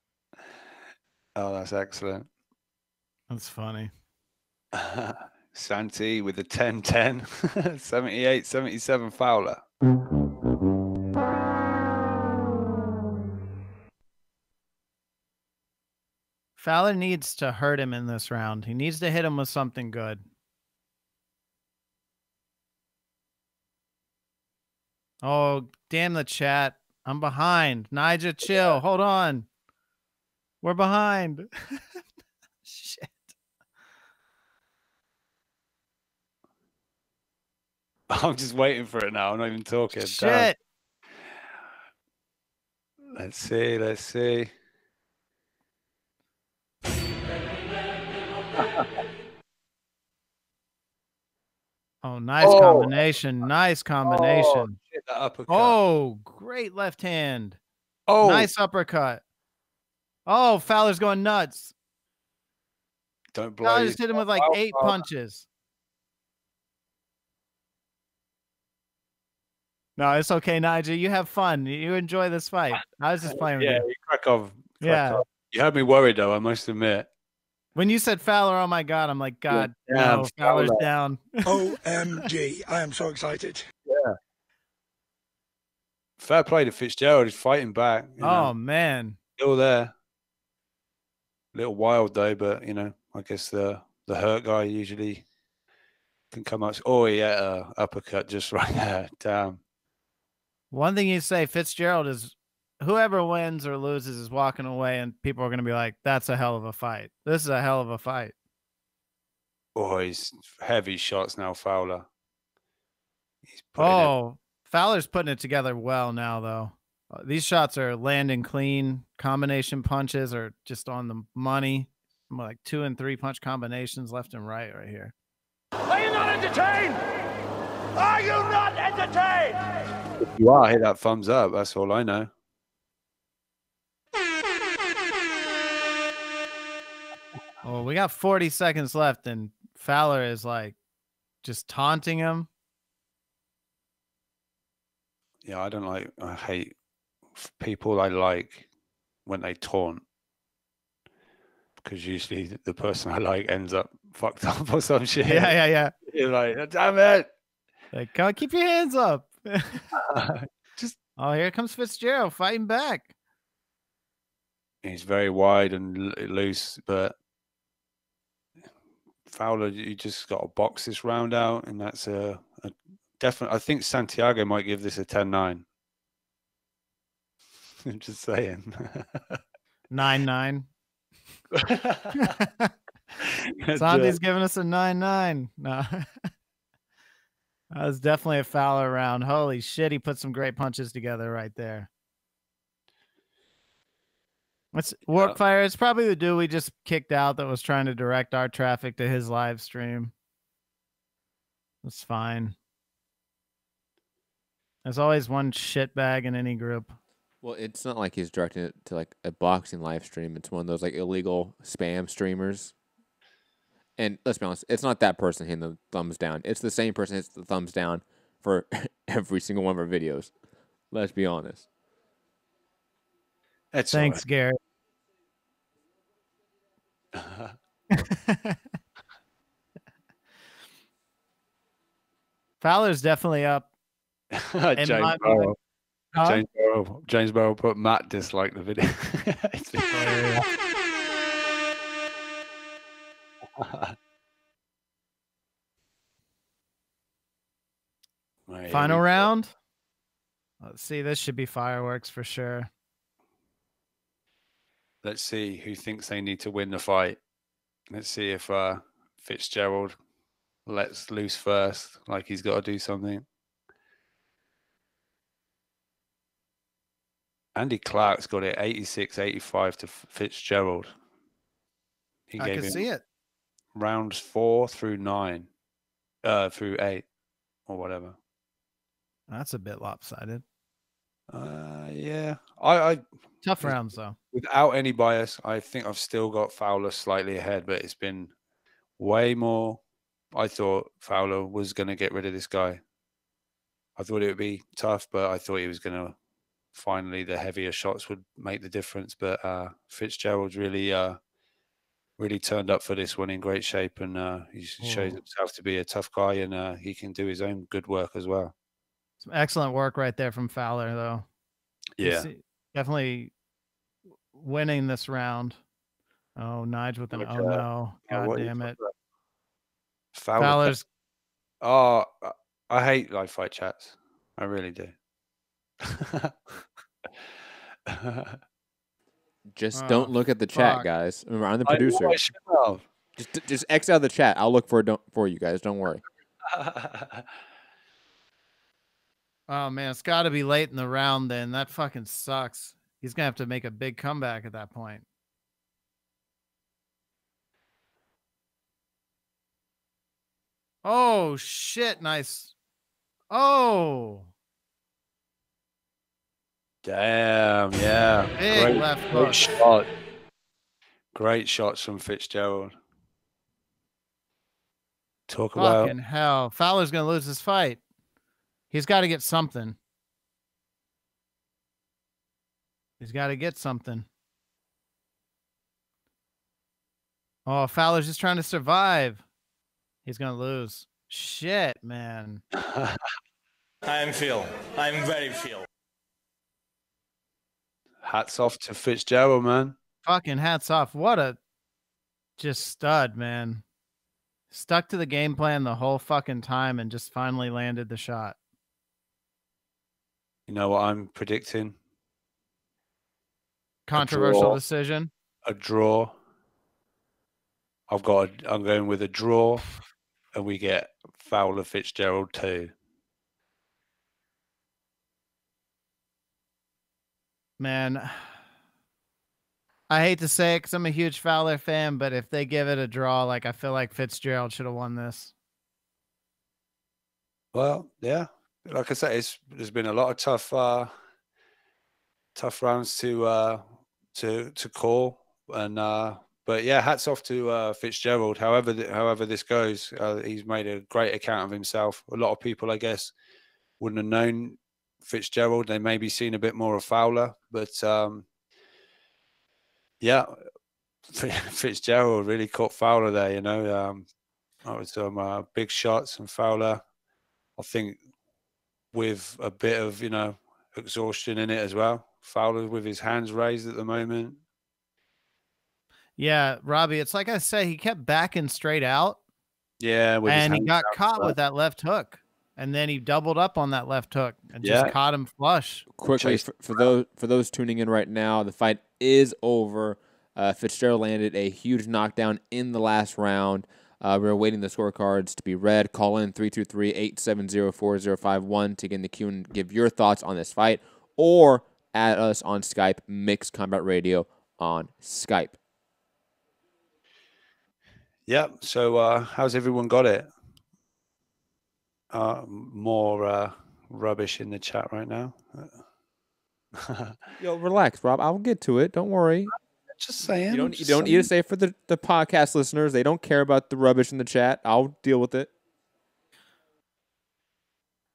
Oh, that's excellent. That's funny. Santi with the 10-10, 78-77 Fowler. Fowler needs to hurt him in this round. He needs to hit him with something good. Oh, damn the chat. I'm behind. Nigel, chill. Hold on. We're behind. Shit. I'm just waiting for it now. I'm not even talking. Shit. Damn. Let's see. Let's see. Oh, nice combination. Nice combination. Oh, shit, that uppercut. Oh, great left hand. Oh, nice uppercut. Oh, Fowler's going nuts. Don't blow. Fowler just hit him with like 8 punches. No, it's okay, Nigel. You have fun. You enjoy this fight. I was just playing with you. Yeah, you crack off. Yeah. Off. You had me worried, though, I must admit. When you said Fowler, oh my God, I'm like, God, no, Fowler's down. OMG. I am so excited. Yeah. Fair play to Fitzgerald. He's fighting back. Oh, man. Still there. A little wild, though, but, you know, I guess the hurt guy usually can come up. Oh, yeah, uppercut just right there. Damn. One thing you say, Fitzgerald is whoever wins or loses is walking away, and people are going to be like, that's a hell of a fight. This is a hell of a fight. Oh, he's heavy shots now, Fowler. Fowler's putting it together well now, though. These shots are landing clean. Combination punches are just on the money. Like 2 and 3 punch combinations left and right here. Are you not entertained? Are you not entertained? If you are, hit that thumbs up. That's all I know. Oh, we got 40 seconds left, and Fowler is like just taunting him. Yeah, I hate people I like when they taunt, because usually the person I like ends up fucked up or some shit. Yeah. You're like, damn it. Like, come on, keep your hands up. Oh, here comes Fitzgerald fighting back. He's very wide and loose, but Fowler, you just got to box this round out, and that's a definite. I think Santiago might give this a 10-9. I'm just saying. 9-9. Sandy's giving us a 9-9. No. That was definitely a Fowler round. Holy shit, he put some great punches together right there. What's Workfire? It's probably the dude we just kicked out that was trying to direct our traffic to his live stream. That's fine. There's always one shitbag in any group. Well, it's not like he's directing it to like a boxing live stream. It's one of those like illegal spam streamers. And let's be honest, it's not that person hitting the thumbs down. It's the same person hits the thumbs down for every single one of our videos. Let's be honest. Thanks, Garrett. Fowler's definitely up. James Barrow put Matt disliked the video. Final round. Let's see. This should be fireworks for sure. Let's see who thinks they need to win the fight. Let's see if Fitzgerald lets loose first, like he's got to do something. Andy Clark's got it 86-85 to Fitzgerald. I can see it. Rounds 4 through 9, through 8, or whatever. That's a bit lopsided. Yeah. I tough rounds though. Without any bias, I think I've still got Fowler slightly ahead, but it's been way more. I thought Fowler was going to get rid of this guy. I thought it would be tough, but I thought he was going to finally the heavier shots would make the difference. But Fitzgerald really turned up for this one in great shape, and he shows himself to be a tough guy, and he can do his own good work as well. Some excellent work right there from Fowler, though. Yeah. Definitely winning this round. Oh, Nige with an no. God damn it. Fowler's. Oh, I hate live fight chats. I really do. Just don't look at the chat, guys. Remember, I'm the producer. Just X out the chat. I'll look for you guys. Don't worry. Oh, man, it's got to be late in the round then. That fucking sucks. He's going to have to make a big comeback at that point. Oh, shit. Nice. Oh. Damn, yeah. Big left hook. Great shot. Great shots from Fitzgerald. Talk about... Fucking hell. Fowler's going to lose this fight. He's got to get something. He's got to get something. Oh, Fowler's just trying to survive. He's going to lose. Shit, man. I'm Phil. I'm very Phil. Hats off to Fitzgerald, man. Fucking hats off. What a just stud, man. Stuck to the game plan the whole fucking time and just finally landed the shot. You know what I'm predicting? Controversial decision. A draw. I'm going with a draw, and we get Fowler Fitzgerald 2. Man, I hate to say it because I'm a huge Fowler fan, but if they give it a draw, like I feel like Fitzgerald should have won this. Well, yeah. Like I said, there's been a lot of tough rounds to call, and but yeah, hats off to Fitzgerald. However this goes, he's made a great account of himself. A lot of people, I guess, wouldn't have known Fitzgerald. They maybe seen a bit more of Fowler, but yeah, Fitzgerald really caught Fowler there. You know, that was some big shots from Fowler. I think with a bit of, exhaustion in it as well. Fowler with his hands raised at the moment. Yeah, Robbie, it's like I say, he kept backing straight out. Yeah, with his and he hands got out caught front. with that left hook. And then he doubled up on that left hook and just Yeah. caught him flush. Quickly, for those tuning in right now, the fight is over. Fitzgerald landed a huge knockdown in the last round. We're awaiting the scorecards to be read. Call in 323-870-4051 to get in the queue and give your thoughts on this fight, or add us on Skype, Mixed Combat Radio on Skype. Yep. So how's everyone got it? More rubbish in the chat right now. Yo, relax, Rob. I'll get to it. Don't worry. Just saying. You don't need to say it for the podcast listeners. They don't care about the rubbish in the chat. I'll deal with it.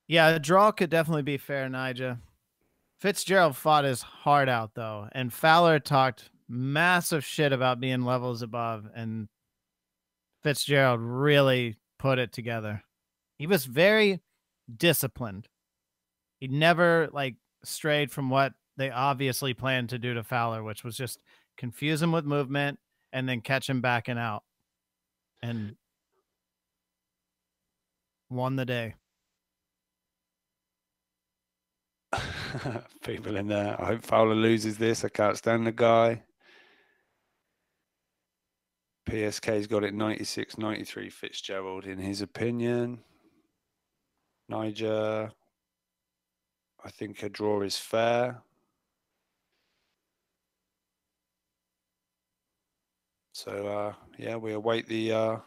Yeah, a draw could definitely be fair, Nigel. Fitzgerald fought his heart out, though, and Fowler talked massive shit about being levels above, and Fitzgerald really put it together. He was very disciplined. He never strayed from what they obviously planned to do to Fowler, which was just confuse him with movement and then catch him backing out, and won the day. People in there. I hope Fowler loses this. I can't stand the guy. PSK's got it 96-93 Fitzgerald in his opinion. Niger, I think a draw is fair. So, yeah, we await the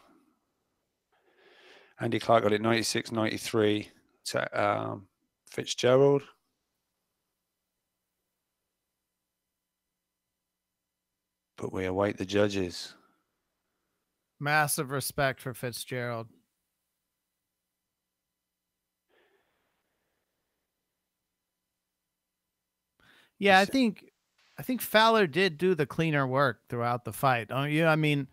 Andy Clark got it 96-93 to Fitzgerald. But we await the judges. Massive respect for Fitzgerald. Yeah, I think Fowler did do the cleaner work throughout the fight. Don't you? I mean,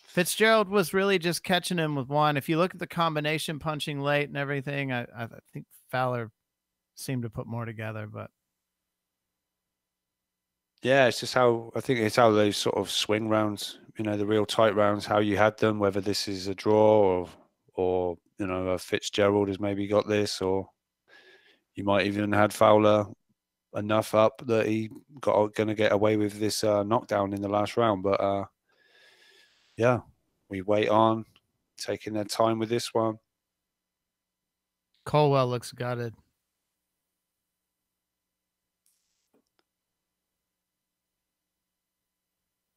Fitzgerald was really just catching him with one. If you look at the combination punching late and everything, I think Fowler seemed to put more together, but yeah, it's just how I think it's how those sort of swing rounds, the real tight rounds, how you had them, whether this is a draw or a Fitzgerald has maybe got this, or you might even had Fowler enough up that he going to get away with this knockdown in the last round. But yeah, we wait on, taking their time with this one. Colwell looks gutted.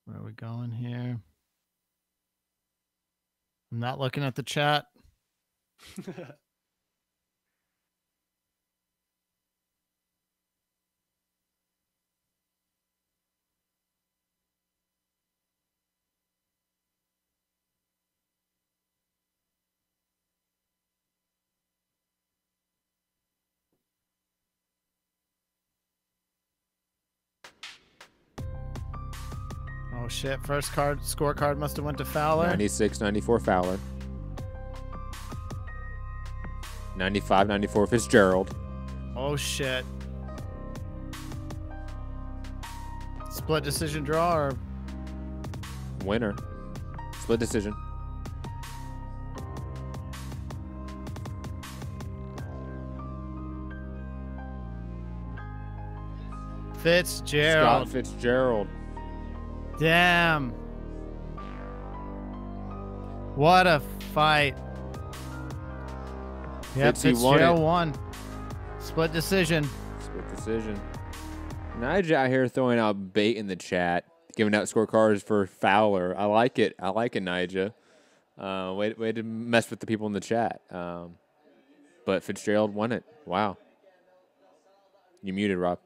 Where are we going here? I'm not looking at the chat. Oh shit, first scorecard must have went to Fowler. 96-94 Fowler. 95-94 Fitzgerald. Oh shit. Split decision draw or winner? Split decision. Fitzgerald. Scott Fitzgerald. Damn. What a fight. Yep, Fitzgerald won. Split decision. Split decision. Nigel out here throwing out bait in the chat, giving out scorecards for Fowler. I like it. I like it, Nigel. Way to mess with the people in the chat. But Fitzgerald won it. Wow. You muted, Rob.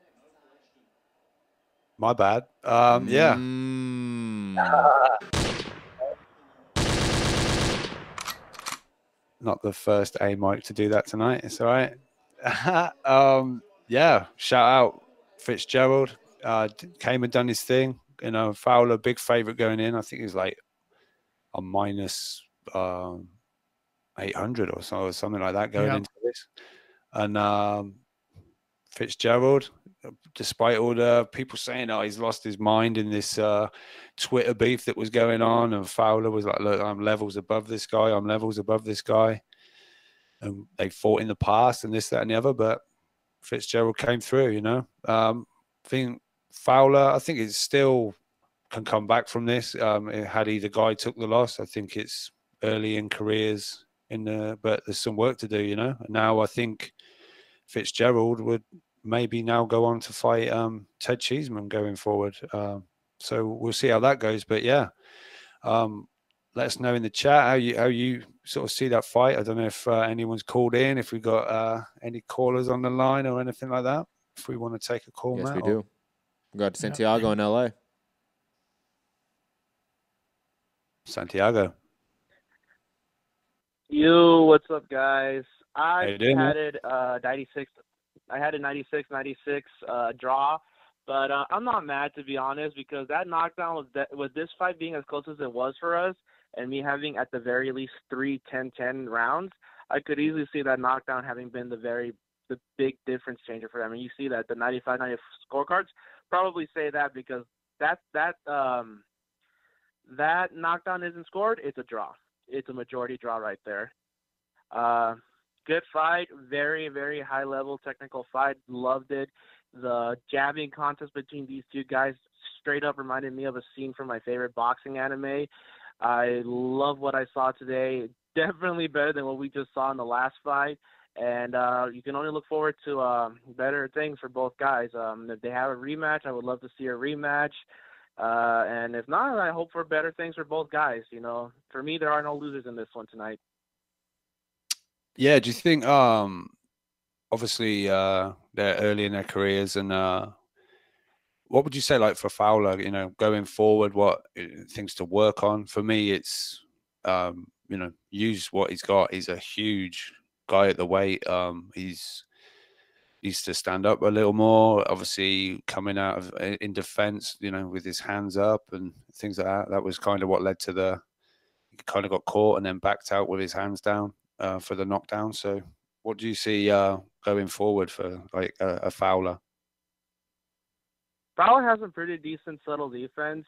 My bad. Yeah. Not the first A mic to do that tonight. It's all right. Yeah. Shout out Fitzgerald. Came and done his thing. Fowler, big favorite going in. I think he's like a minus 800 or so, or something like that going into this. And Fitzgerald, despite all the people saying, oh, he's lost his mind in this Twitter beef that was going on, and Fowler was like, look, I'm levels above this guy. I'm levels above this guy. And they fought in the past and this, that, and the other, but Fitzgerald came through, you know. I think Fowler, I think it still can come back from this. Had either guy took the loss, I think it's early in careers, but there's some work to do, you know. And now I think Fitzgerald would maybe now go on to fight Ted Cheeseman going forward. So we'll see how that goes. But yeah, let us know in the chat how you sort of see that fight. I don't know if anyone's called in, if we got any callers on the line or anything like that. If we want to take a call, yes, Matt, we do. We got Santiago in LA. Santiago. Yo, what's up, guys? How I you doing, had man? it 96. I had a 96-96 draw, but I'm not mad, to be honest, because that knockdown with this fight being as close as it was for us, and me having at the very least 3 10-10 rounds, I could easily see that knockdown having been the big difference changer for them. And you see that the 95-90 scorecards probably say that, because that knockdown isn't scored, it's a draw. It's a majority draw right there. Good fight, very, very high level technical fight. Loved it. The jabbing contest between these two guys straight up reminded me of a scene from my favorite boxing anime. I love what I saw today. Definitely better than what we just saw in the last fight. And you can only look forward to better things for both guys. If they have a rematch, I would love to see a rematch. And if not, I hope for better things for both guys. You know, for me, there are no losers in this one tonight. Yeah, do you think obviously they're early in their careers, and what would you say, like, for Fowler, you know, going forward, what things to work on? For me, it's you know, use what he's got. He's a huge guy at the weight. He's needs to stand up a little more, obviously coming out of in defense, you know, with his hands up and things like that. That was kind of what led to he kind of got caught and then backed out with his hands down for the knockdown. So what do you see going forward for like a Fowler? Fowler has a pretty decent subtle defense.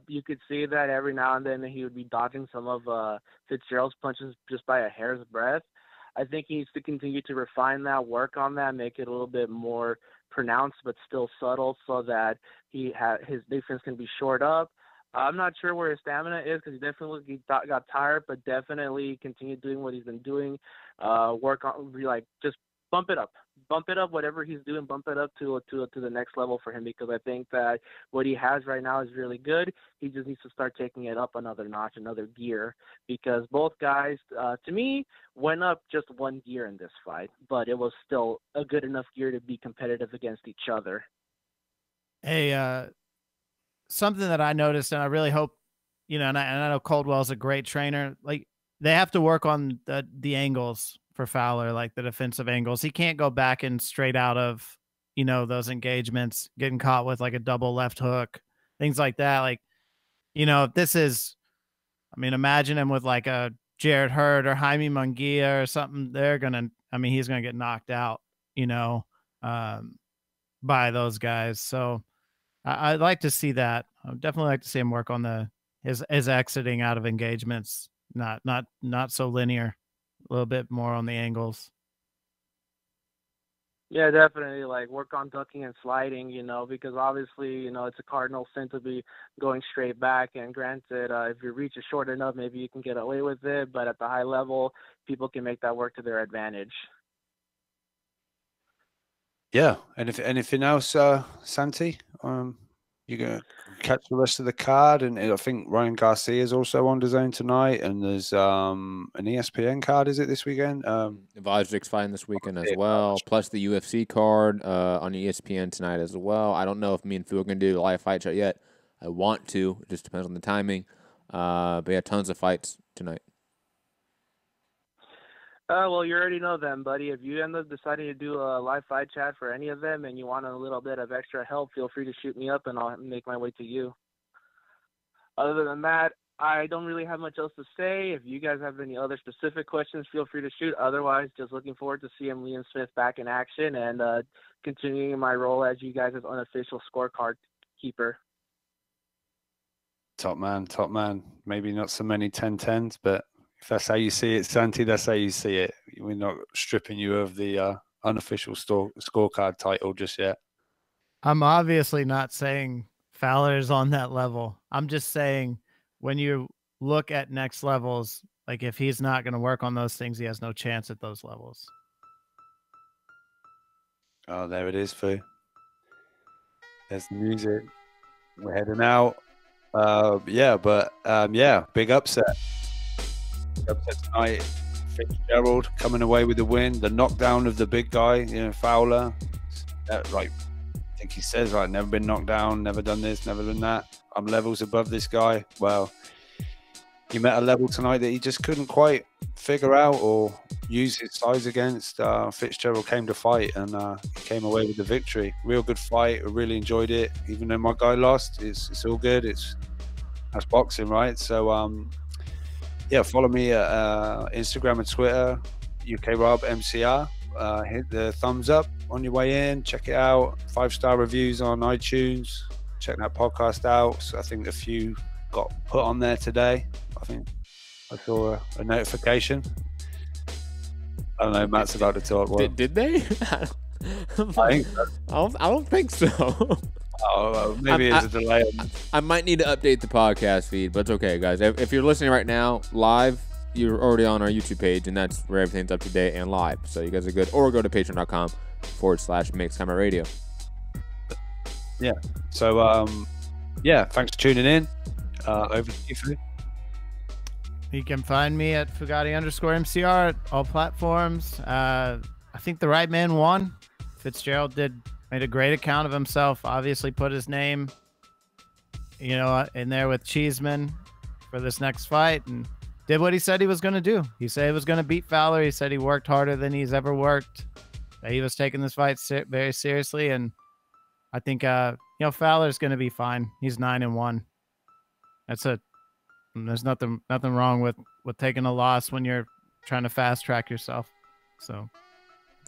You could see that every now and then he would be dodging some of Fitzgerald's punches just by a hair's breadth. I think he needs to continue to refine that, work on that, make it a little bit more pronounced but still subtle, so that his defense can be shored up. I'm not sure where his stamina is, because he definitely got tired, but definitely continue doing what he's been doing. Work on, like, just bump it up, whatever he's doing, bump it up to the next level for him, because I think that what he has right now is really good. He just needs to start taking it up another notch, another gear, because both guys, to me, went up just one gear in this fight, but it was still a good enough gear to be competitive against each other. Hey, something that I noticed, and I really hope, you know, and I know Caldwell's a great trainer, like, they have to work on the angles for Fowler, like the defensive angles. He can't go back and straight out of, you know, those engagements, getting caught with like a double left hook, things like that. Like, you know, if this is, I mean, imagine him with like a Jared Hurd or Jaime Munguia or something. He's going to get knocked out, you know, by those guys. So I'd like to see that. I'd definitely like to see him work on his exiting out of engagements. Not so linear, a little bit more on the angles. Yeah, definitely, like, work on ducking and sliding, you know, because obviously, you know, it's a cardinal sin to be going straight back. And granted, if your reach is short enough, maybe you can get away with it. But at the high level, people can make that work to their advantage. Yeah, and if anything else, Santi, you're gonna catch the rest of the card, and I think Ryan Garcia is also on DAZN tonight, and there's an ESPN card. Is it this weekend? Vajic's fighting this weekend as well, plus the UFC card on ESPN tonight as well. I don't know if me and Phil are gonna do a live fight show yet. I want to. It just depends on the timing. But yeah, tons of fights tonight. Well, you already know them, buddy. If you end up deciding to do a live fight chat for any of them and you want a little bit of extra help, feel free to shoot me up and I'll make my way to you. Other than that, I don't really have much else to say. If you guys have any other specific questions, feel free to shoot. Otherwise, just looking forward to seeing Liam Smith back in action and continuing my role as you guys' unofficial scorecard keeper. Top man, top man. Maybe not so many 10-10s, but if that's how you see it, Santi, that's how you see it. We're not stripping you of the unofficial scorecard title just yet. I'm obviously not saying Fowler's on that level. I'm just saying when you look at next levels, like if he's not going to work on those things, he has no chance at those levels. Oh, there it is, Fu. There's the music. We're heading out. Yeah, big upset. Big upset tonight. Fitzgerald coming away with the win. The knockdown of the big guy, Fowler. I think he says, never been knocked down, never done this, never done that. I'm levels above this guy. Well, he met a level tonight that he just couldn't quite figure out or use his size against. Fitzgerald came to fight and he came away with the victory. Real good fight. I really enjoyed it. Even though my guy lost, it's all good. That's boxing, right? So, follow me at Instagram and Twitter, UKRobMCR. Hit the thumbs up on your way in. Check it out. 5-star reviews on iTunes. Check that podcast out. So I think a few got put on there today. I think I saw a notification. I don't know. Matt's about to talk. What? Did they? I don't think so. Maybe it's a delay. I might need to update the podcast feed, but it's okay, guys. If you're listening right now live, you're already on our YouTube page, and that's where everything's up to date and live. So you guys are good. Or go to patreon.com/Mixed Camera Radio. Yeah. So, thanks for tuning in. Over to you, Fu. You can find me at Fugatti_MCR at all platforms. I think the right man won. Fitzgerald made a great account of himself. Obviously put his name, in there with Cheeseman for this next fight and did what he said he was going to do. He said he was going to beat Fowler. He said he worked harder than he's ever worked. He was taking this fight very seriously. And I think, Fowler's going to be fine. He's 9-1. There's nothing wrong with taking a loss when you're trying to fast track yourself. So,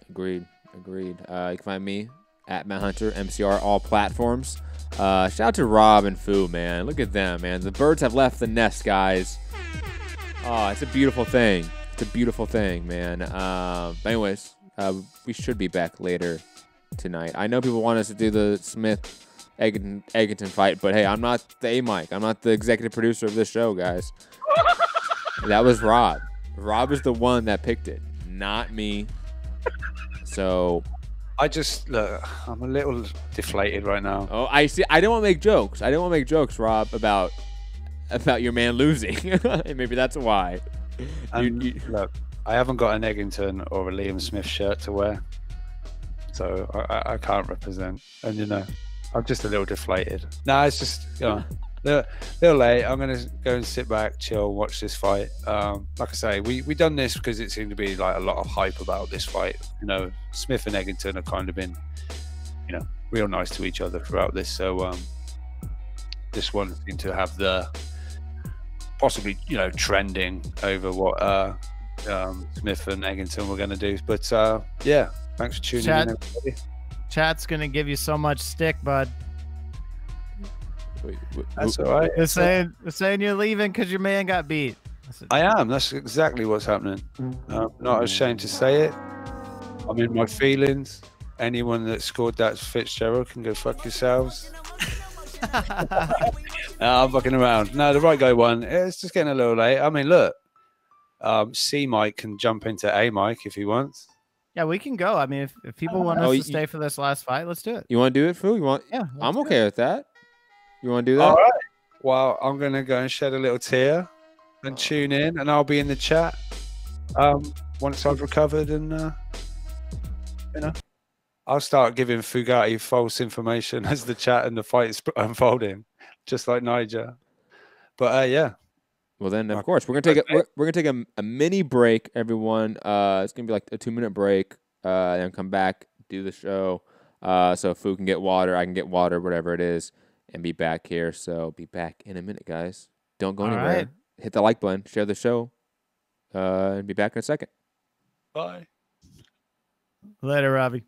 agreed. You can find me at Matt Hunter, MCR, all platforms. Shout out to Rob and Fu, man. Look at them, man. The birds have left the nest, guys. Oh, it's a beautiful thing. Man. But anyways, we should be back later tonight. I know people want us to do the Smith Eggington fight, but hey, I'm not the A-Mike. I'm not the executive producer of this show, guys. That was Rob. Rob is the one that picked it, not me. So I'm a little deflated right now. Oh, I see. I don't want to make jokes. Rob, about your man losing. Maybe that's why. Look, I haven't got an Eggington or a Liam Smith shirt to wear, so I can't represent. And I'm just a little deflated. No, it's just little late. I'm gonna go and sit back, chill, watch this fight. Like I say, we done this because it seemed to be like a lot of hype about this fight. Smith and Eggington have kind of been, real nice to each other throughout this. So this one seemed to have the possibly trending over what Smith and Eggington were going to do. But thanks for tuning in, everybody. Chat's gonna give you so much stick, bud. That's all right. They're saying you're leaving because your man got beat. I am. That's exactly what's happening. I'm not ashamed to say it. I'm in my feelings. Anyone that scored that Fitzgerald can go fuck yourselves. I'm fucking around. No, the right guy won. It's just getting a little late. I mean, look. C Mike can jump into A Mike if he wants. Yeah, we can go. I mean, if people want us to stay for this last fight, let's do it. You want to do it, Fu? Yeah. I'm okay with that. You want to do that? All right. Well, I'm going to go and shed a little tear and tune in, and I'll be in the chat once I've recovered, and I'll start giving Fugatti false information as the chat and the fight is unfolding, just like Niger. But Well, then of course we're gonna take a mini break, everyone. It's gonna be like a 2-minute break, then come back, do the show. So Fu can get water, I can get water, whatever it is, and be back here. So be back in a minute, guys. Don't go All anywhere. right. Hit the like button. Share the show. And be back in a second. Bye. Later, Robbie.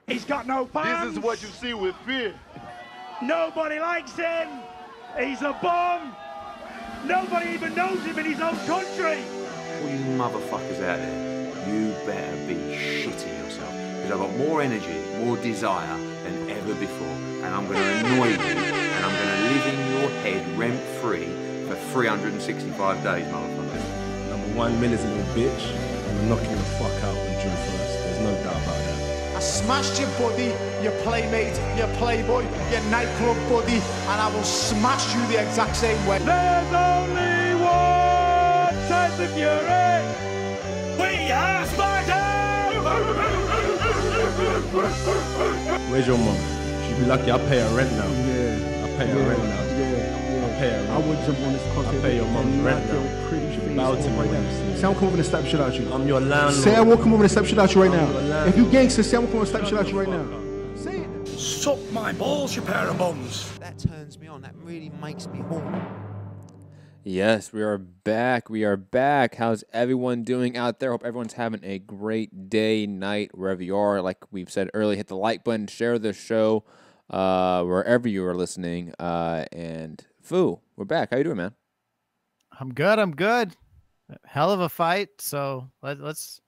He's got no fans. This is what you see with fear. Nobody likes him. He's a bum. Nobody even knows him in his own country. All you motherfuckers out there, you better be shitting yourself. Because I've got more energy, more desire than ever before. And I'm going to annoy you. And I'm going to live in your head rent-free for 365 days, motherfuckers. Number one, Miller's a little bitch. I'm knocking the fuck out on June 1st. There's no doubt about that. I smashed your buddy, your playmate, your playboy, your nightclub buddy, and I will smash you the exact same way. There's only one Tyson Fury. We are Sparta! Where's your mum? She'd be lucky I pay her rent now. Yeah. I pay her rent now. I pay her rent. I would jump on this coffee. I pay your mum's rent now. She bow to me when you see me. Say I'm coming to slap shit out you. I'm your landlord. Say I won't come over and slap shit out you right now. If you gangster, say I won't come over and slap shit out you right now. Say it. Suck my balls, you pair of bums. That turns me on. That really makes me horny. Yes, we are back. We are back. How's everyone doing out there? Hope everyone's having a great day, night, wherever you are. Like we've said earlier, hit the like button, share the show wherever you are listening. And Foo, we're back. How you doing, man? I'm good. I'm good. Hell of a fight. So let's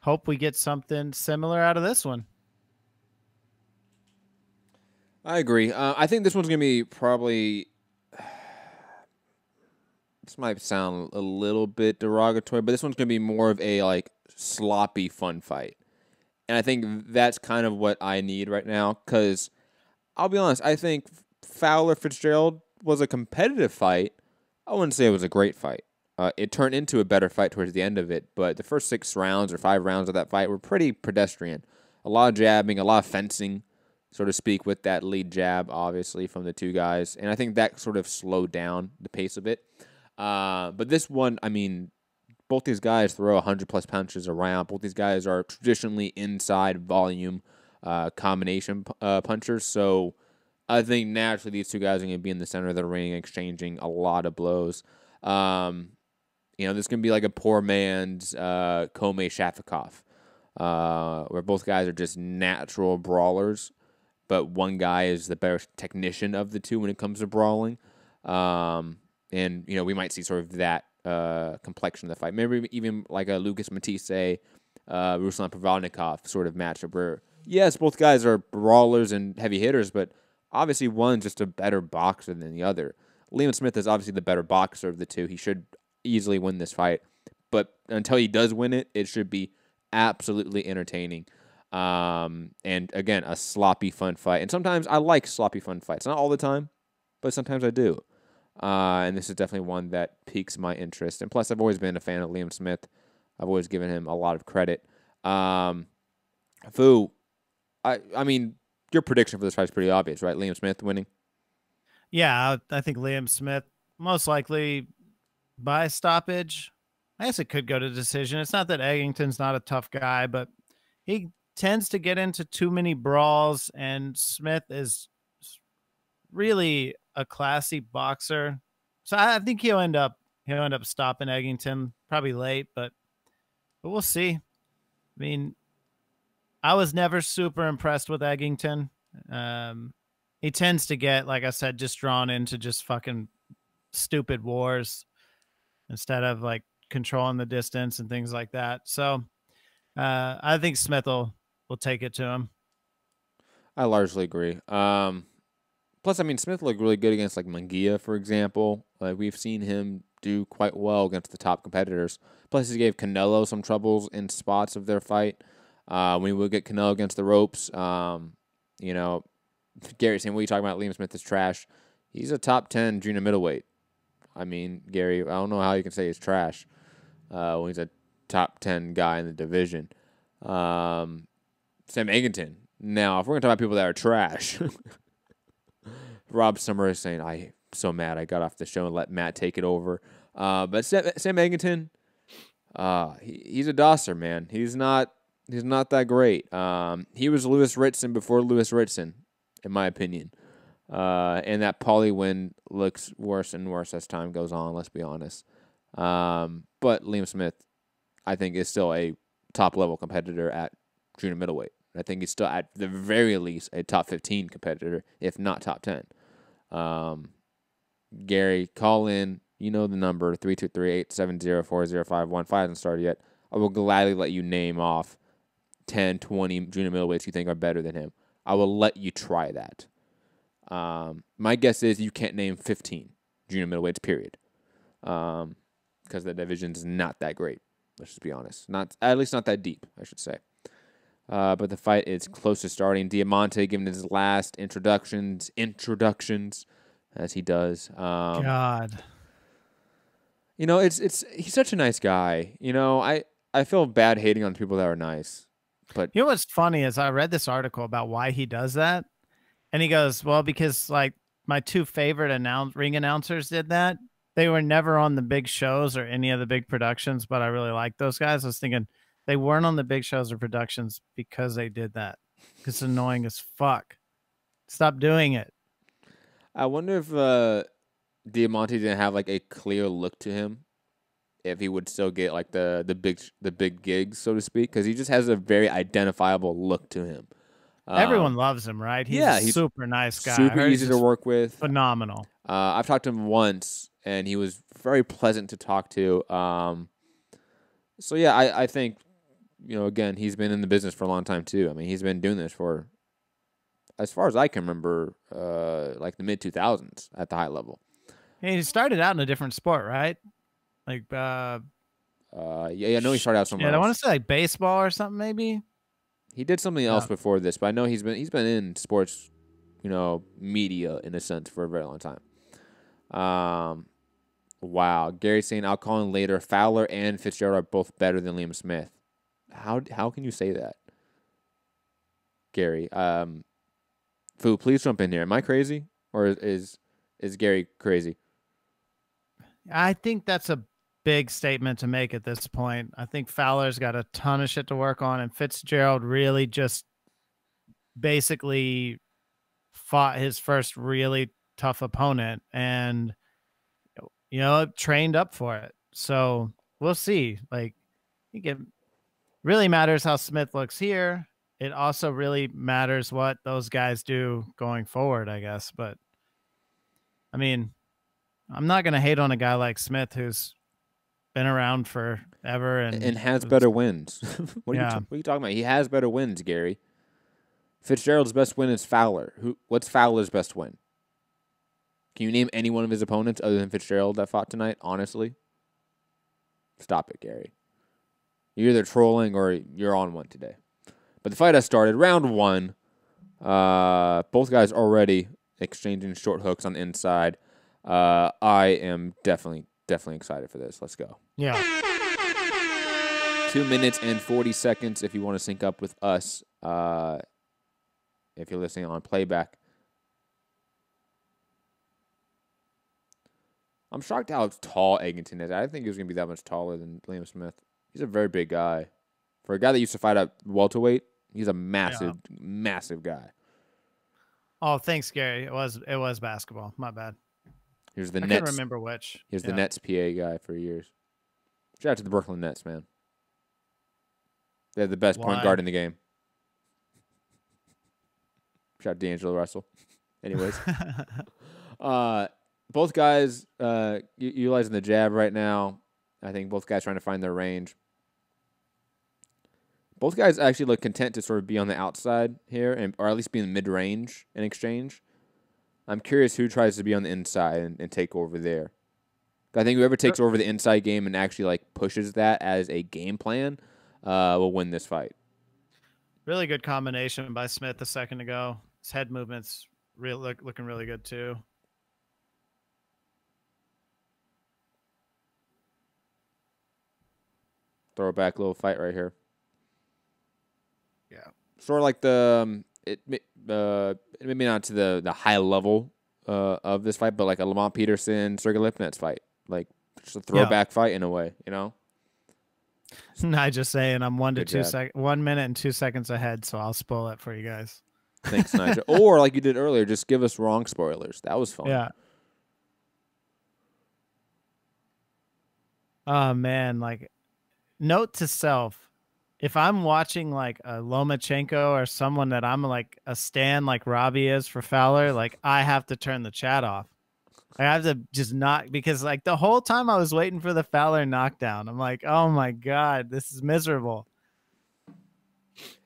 hope we get something similar out of this one. I agree. I think this one's going to be probably... This might sound a little bit derogatory, but this one's going to be more of a like sloppy fun fight. And I think that's kind of what I need right now because I'll be honest, I think Fowler Fitzgerald was a competitive fight. I wouldn't say it was a great fight. It turned into a better fight towards the end of it, but the first 6 rounds or 5 rounds of that fight were pretty pedestrian. a lot of jabbing, a lot of fencing, so to speak, with that lead jab, obviously, from the two guys. And I think that sort of slowed down the pace of it. But this one, I mean, both these guys throw 100-plus punches around. Both these guys are traditionally inside volume combination punchers. So I think naturally these two guys are going to be in the center of the ring exchanging a lot of blows. This can be like a poor man's Komei Shafikov, where both guys are just natural brawlers, but one guy is the better technician of the two when it comes to brawling. We might see sort of that complexion of the fight. Maybe even like a Lucas Matisse, Ruslan Provodnikov sort of matchup where, yes, both guys are brawlers and heavy hitters, but obviously one's just a better boxer than the other. Liam Smith is obviously the better boxer of the two. He should easily win this fight. But until he does win it, it should be absolutely entertaining. And again, a sloppy, fun fight. And sometimes I like sloppy, fun fights. Not all the time, but sometimes I do. And this is definitely one that piques my interest. And plus, I've always been a fan of Liam Smith. I've always given him a lot of credit. Fu, I mean, your prediction for this fight is pretty obvious, right? Liam Smith winning? Yeah, I think Liam Smith most likely by stoppage. I guess it could go to decision. It's not that Eggington's not a tough guy, but he tends to get into too many brawls, and Smith is really a classy boxer. So I think he'll end up stopping Eggington probably late, but we'll see. I mean, I was never super impressed with Eggington. He tends to get, like I said, just drawn into just fucking stupid wars instead of like controlling the distance and things like that. So I think Smith will take it to him. I largely agree. Plus, I mean, Smith looked really good against like Munguia, for example. Like we've seen him do quite well against the top competitors. Plus, he gave Canelo some troubles in spots of their fight. When we would get Canelo against the ropes, Gary saying, what are you talking about? Liam Smith is trash. He's a top 10 junior middleweight. I mean, Gary, I don't know how you can say he's trash when he's a top 10 guy in the division. Sam Eggington. Now, if we're going to talk about people that are trash, Rob Summer is saying, I'm so mad I got off the show and let Matt take it over. But Sam Eggington, he's a dosser, man. He's not that great. He was Lewis Ritson before Lewis Ritson, in my opinion. And that Paulie win looks worse and worse as time goes on, let's be honest. But Liam Smith, I think, is still a top-level competitor at junior middleweight. I think he's still, at the very least, a top 15 competitor, if not top 10. Gary, call in. You know the number, 323-870-4051. Hasn't started yet. I will gladly let you name off 10, 20 junior middleweights you think are better than him. I will let you try that. My guess is you can't name 15 junior middleweights, period. Because the division's not that great. Let's just be honest. At least not that deep, I should say. But the fight is close to starting. Diamante giving his last introductions, as he does. God. He's such a nice guy. I feel bad hating on people that are nice. But you know what's funny is I read this article about why he does that. And he goes, well, because like my two favorite ring announcers did that. They were never on the big shows or any of the big productions, but I really like those guys. I was thinking they weren't on the big shows or productions because they did that. It's annoying as fuck. Stop doing it. I wonder if Diamante didn't have like a clear look to him, if he would still get like the big gigs, so to speak, because he just has a very identifiable look to him. Everyone loves him, right? He's a super nice guy. Super easy to work with. Phenomenal. I've talked to him once, and he was very pleasant to talk to. So yeah, I think, again, he's been in the business for a long time too. I mean, he's been doing this for, as far as I can remember, like the mid-2000s at the high level. He started out in a different sport, right? Like, yeah, I know he started out somewhere else. I want to say like baseball or something, maybe. He did something else before this, but I know he's been in sports, media in a sense for a very long time. Wow, Gary's saying I'll call in later. Fowler and Fitzgerald are both better than Liam Smith. How can you say that? Gary. Fu, please jump in here. Am I crazy, or is Gary crazy? I think that's a big statement to make at this point. I think Fowler's got a ton of shit to work on, and Fitzgerald really just basically fought his first really tough opponent and, trained up for it. So we'll see. Like, I think it really matters how Smith looks here. It also really matters what those guys do going forward, I guess. But, I mean, I'm not going to hate on a guy like Smith who's been around forever and has better wins. What are you talking about? He has better wins, Gary. Fitzgerald's best win is Fowler. What's Fowler's best win? Can you name any one of his opponents other than Fitzgerald that fought tonight, honestly? Stop it, Gary. You're either trolling or you're on one today. But the fight has started. Round 1. Both guys already exchanging short hooks on the inside. I am definitely excited for this. Let's go. Yeah. 2 minutes and 40 seconds if you want to sync up with us. If you're listening on playback. I'm shocked how tall Eggington is. I didn't think he was going to be that much taller than Liam Smith. He's a very big guy. For a guy that used to fight at welterweight, he's a massive guy. Oh, thanks, Gary. It was basketball. My bad. Here's the I Nets. can't remember which. Here's the Nets PA guy for years. Shout out to the Brooklyn Nets, man. They have the best point guard in the game. Shout out to D'Angelo Russell. Anyways. Both guys utilizing the jab right now. I think both guys trying to find their range. Both guys actually look content to sort of be on the outside here, or at least be in mid-range in exchange. I'm curious who tries to be on the inside and take over there. I think whoever takes over the inside game and actually pushes that as a game plan will win this fight. Really good combination by Smith a second ago. His head movement's looking really good too. Throwback little fight right here. Yeah. Sort of like the maybe not to the high level of this fight, but like a Lamont Peterson, Sergey Lipnets fight, like just a throwback fight in a way, you know. Not just saying I'm 1 minute and 2 seconds ahead, so I'll spoil it for you guys. Thanks, Nigel. Or like you did earlier, just give us wrong spoilers. That was fun. Yeah. Oh man, note to self. If I'm watching like a Lomachenko or someone that I'm like a stan like Robbie is for Fowler, I have to turn the chat off. I have to just not, because the whole time I was waiting for the Fowler knockdown. I'm like, oh my God, this is miserable.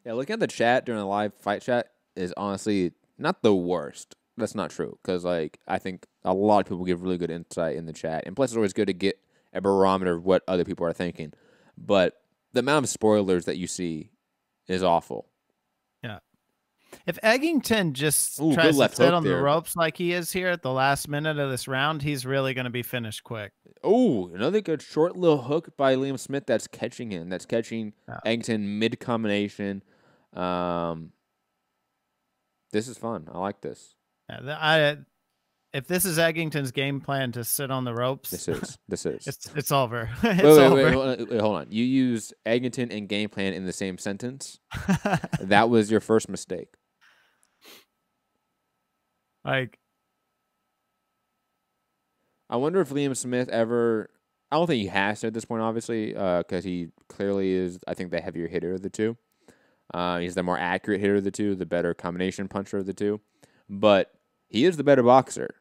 Yeah, looking at the chat during a live fight chat is honestly not the worst. That's not true, because I think a lot of people give really good insight in the chat. And plus it's always good to get a barometer of what other people are thinking. But the amount of spoilers that you see is awful. Yeah. If Eggington just tries to sit on the ropes like he is here at the last minute of this round, he's really going to be finished quick. Oh, another good short little hook by Liam Smith that's catching him. That's catching Eggington mid-combination. This is fun. I like this. Yeah, if this is Eggington's game plan to sit on the ropes, this is. It's over. Wait, hold on. You use Eggington and game plan in the same sentence. That was your first mistake. I wonder if Liam Smith ever. I don't think he has to at this point, obviously, because he clearly is. I think the heavier hitter of the two. He's the more accurate hitter of the two, the better combination puncher of the two, but he is the better boxer.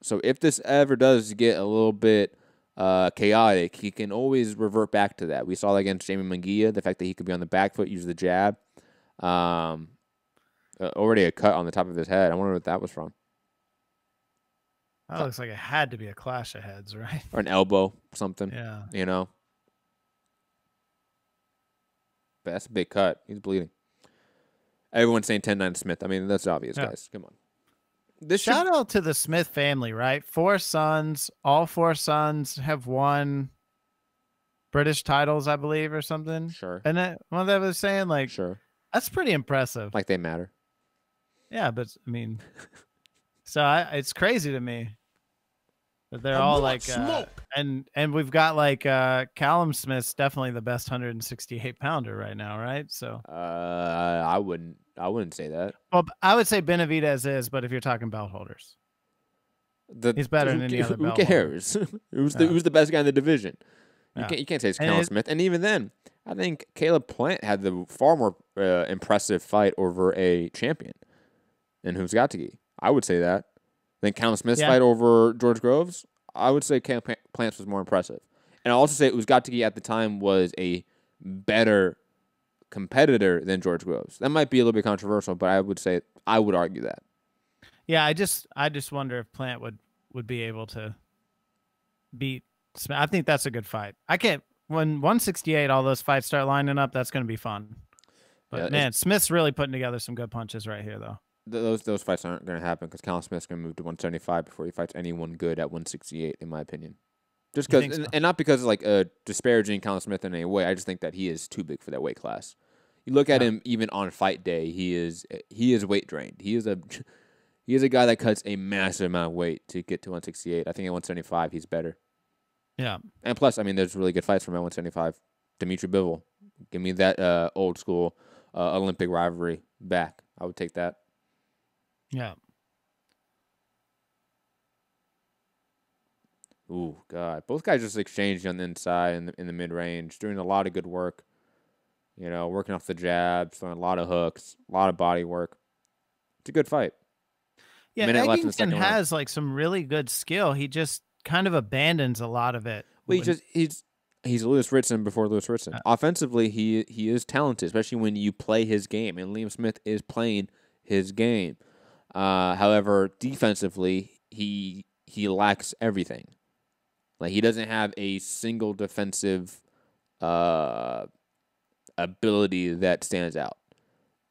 So if this ever does get a little bit chaotic, he can always revert back to that. We saw that against Jamie Munguia, the fact that he could be on the back foot, use the jab. Already a cut on the top of his head. I wonder what that was from. That looks like it had to be a clash of heads, right? Or an elbow, something. Yeah. You know? But that's a big cut. He's bleeding. Everyone's saying 10-9 Smith. I mean, that's obvious, guys. Come on. Shout out to the Smith family, right? 4 sons. All 4 sons have won British titles, I believe, or something. Sure. And what I was saying, sure, that's pretty impressive. Like they matter. Yeah, but I mean, it's crazy to me that they're I all want like, smoke. and we've got like Callum Smith's definitely the best 168 pounder right now, right? So I wouldn't say that. well, I would say Benavidez is, but if you're talking belt holders, he's better than any other who belt holder. cares? who's the best guy in the division? You can't say it's Callum Smith. And even then, I think Caleb Plant had the far more impressive fight over a champion than Huzgategi. I would say that. Then Callum Smith's fight over George Groves, I would say Caleb Plant's was more impressive. And I'll also say Huzgategi at the time was a better competitor than George Groves. That might be a little bit controversial, but I would argue that. Yeah, I just wonder if Plant would be able to beat Smith. I think that's a good fight. When 168, all those fights start lining up, that's going to be fun. But man, Smith's really putting together some good punches right here, though. Those fights aren't going to happen because Callum Smith's going to move to 175 before he fights anyone good at 168, in my opinion. Just because, and not because of like disparaging Callum Smith in any way. I just think that he is too big for that weight class. You look at him even on fight day, he is weight drained. He is a guy that cuts a massive amount of weight to get to 168. I think at 175 he's better. Yeah. And plus, I mean, there's really good fights from at 175. Dimitri Bivol, give me that old school Olympic rivalry back. I would take that. Yeah. Ooh, God. Both guys just exchanged on the inside in the mid-range, doing a lot of good work. You know, working off the jabs, throwing a lot of hooks, a lot of body work. It's a good fight. Yeah, Eggington has like some really good skill. He just kind of abandons a lot of it. Well, he's Lewis Ritson before Lewis Ritson. Offensively, he is talented, especially when you play his game, and Liam Smith is playing his game. However, defensively, he lacks everything. Like he doesn't have a single defensive ability that stands out.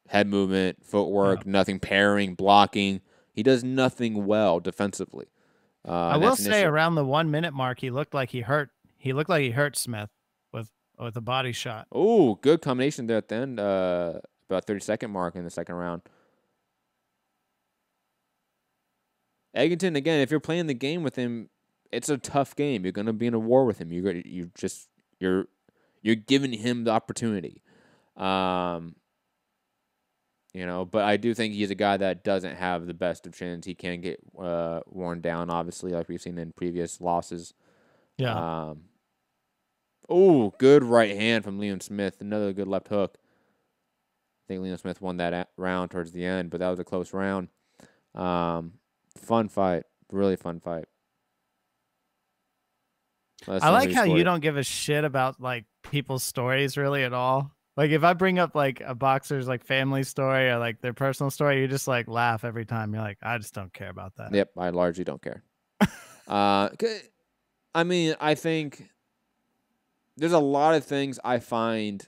Head movement, footwork, nothing, parrying, blocking. He does nothing well defensively. I will say around the 1 minute mark, he looked like he hurt. He looked like he hurt Smith with a body shot. Oh, good combination there at the end. About 30-second mark in the second round. Eggington, again, if you're playing the game with him, it's a tough game. You're going to be in a war with him. You're giving him the opportunity. You know, but I do think he's a guy that doesn't have the best of chins. He can get worn down, obviously, like we've seen in previous losses. Yeah. Oh, good right hand from Liam Smith. Another good left hook. I think Liam Smith won that round towards the end, but that was a close round. Fun fight. Really fun fight. I like how you don't give a shit about like people's stories really at all. Like if I bring up like a boxer's like family story or like their personal story, you just like laugh every time. You're like, I just don't care about that. Yep, I largely don't care. I mean, I think there's a lot of things I find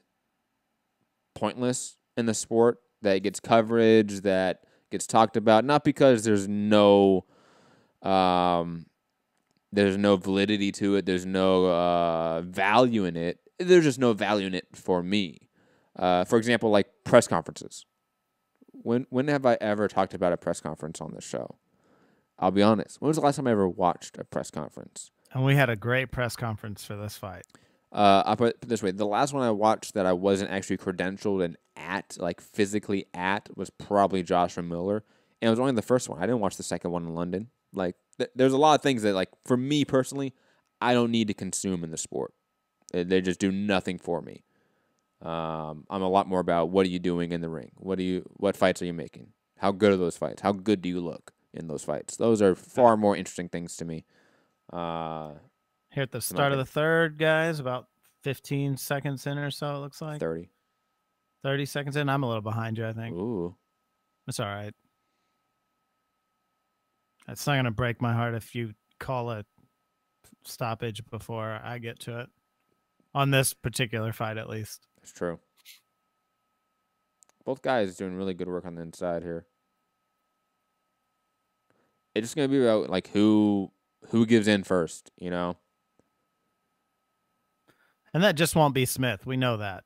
pointless in the sport that gets coverage, that gets talked about, not because there's no validity to it, there's no value in it. There's just no value in it for me. For example, like press conferences. When have I ever talked about a press conference on this show? I'll be honest. When was the last time I ever watched a press conference? And we had a great press conference for this fight. I'll put it this way. The last one I watched that I wasn't actually credentialed and physically at, was probably Joshua Miller. And it was only the first one. I didn't watch the second one in London. Like, there's a lot of things that, like, for me personally, I don't need to consume in the sport. They just do nothing for me. I'm a lot more about what are you doing in the ring? What fights are you making? How good are those fights? How good do you look in those fights? Those are far more interesting things to me. Here at the start of the third, guys, about 15 seconds in or so, it looks like. 30 seconds in. I'm a little behind you, I think. Ooh. It's all right. It's not going to break my heart if you call a stoppage before I get to it. On this particular fight, at least. It's true. Both guys doing really good work on the inside here. It's just going to be about like who gives in first, you know? And that just won't be Smith. We know that.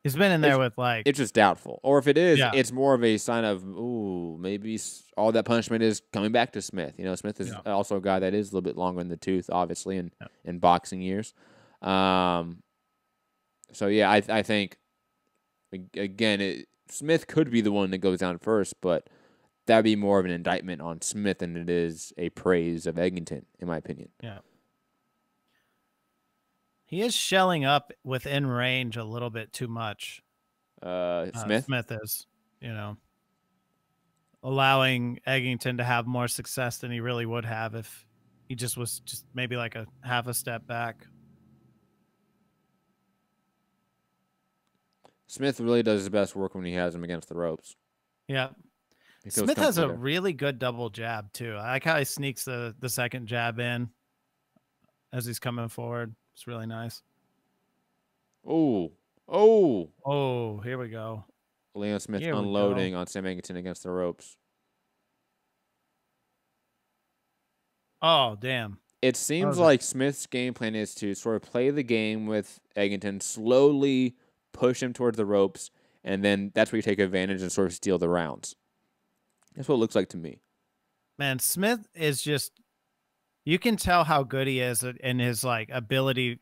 He's been in there with like. It's just doubtful. Or if it is, Yeah. it's more of a sign of, ooh, maybe all that punishment is coming back to Smith. You know, Smith is also a guy that is a little bit longer in the tooth, obviously, in boxing years. So yeah, I think again, Smith could be the one that goes down first, but that'd be more of an indictment on Smith than it is a praise of Eggington, in my opinion. Yeah. He is shelling up within range a little bit too much. Smith? Smith is, allowing Eggington to have more success than he really would have if he just was maybe like a half a step back. Smith really does his best work when he has him against the ropes. Yeah. Smith has a really good double jab, too. I like how he sneaks the second jab in as he's coming forward. It's really nice. Oh, here we go. Leon Smith unloading on Sam Eggington against the ropes. Oh, damn. It seems like Smith's game plan is to sort of play the game with Eggington, slowly push him towards the ropes, and then that's where you take advantage and sort of steal the rounds. That's what it looks like to me. Man, Smith is just, you can tell how good he is in his like ability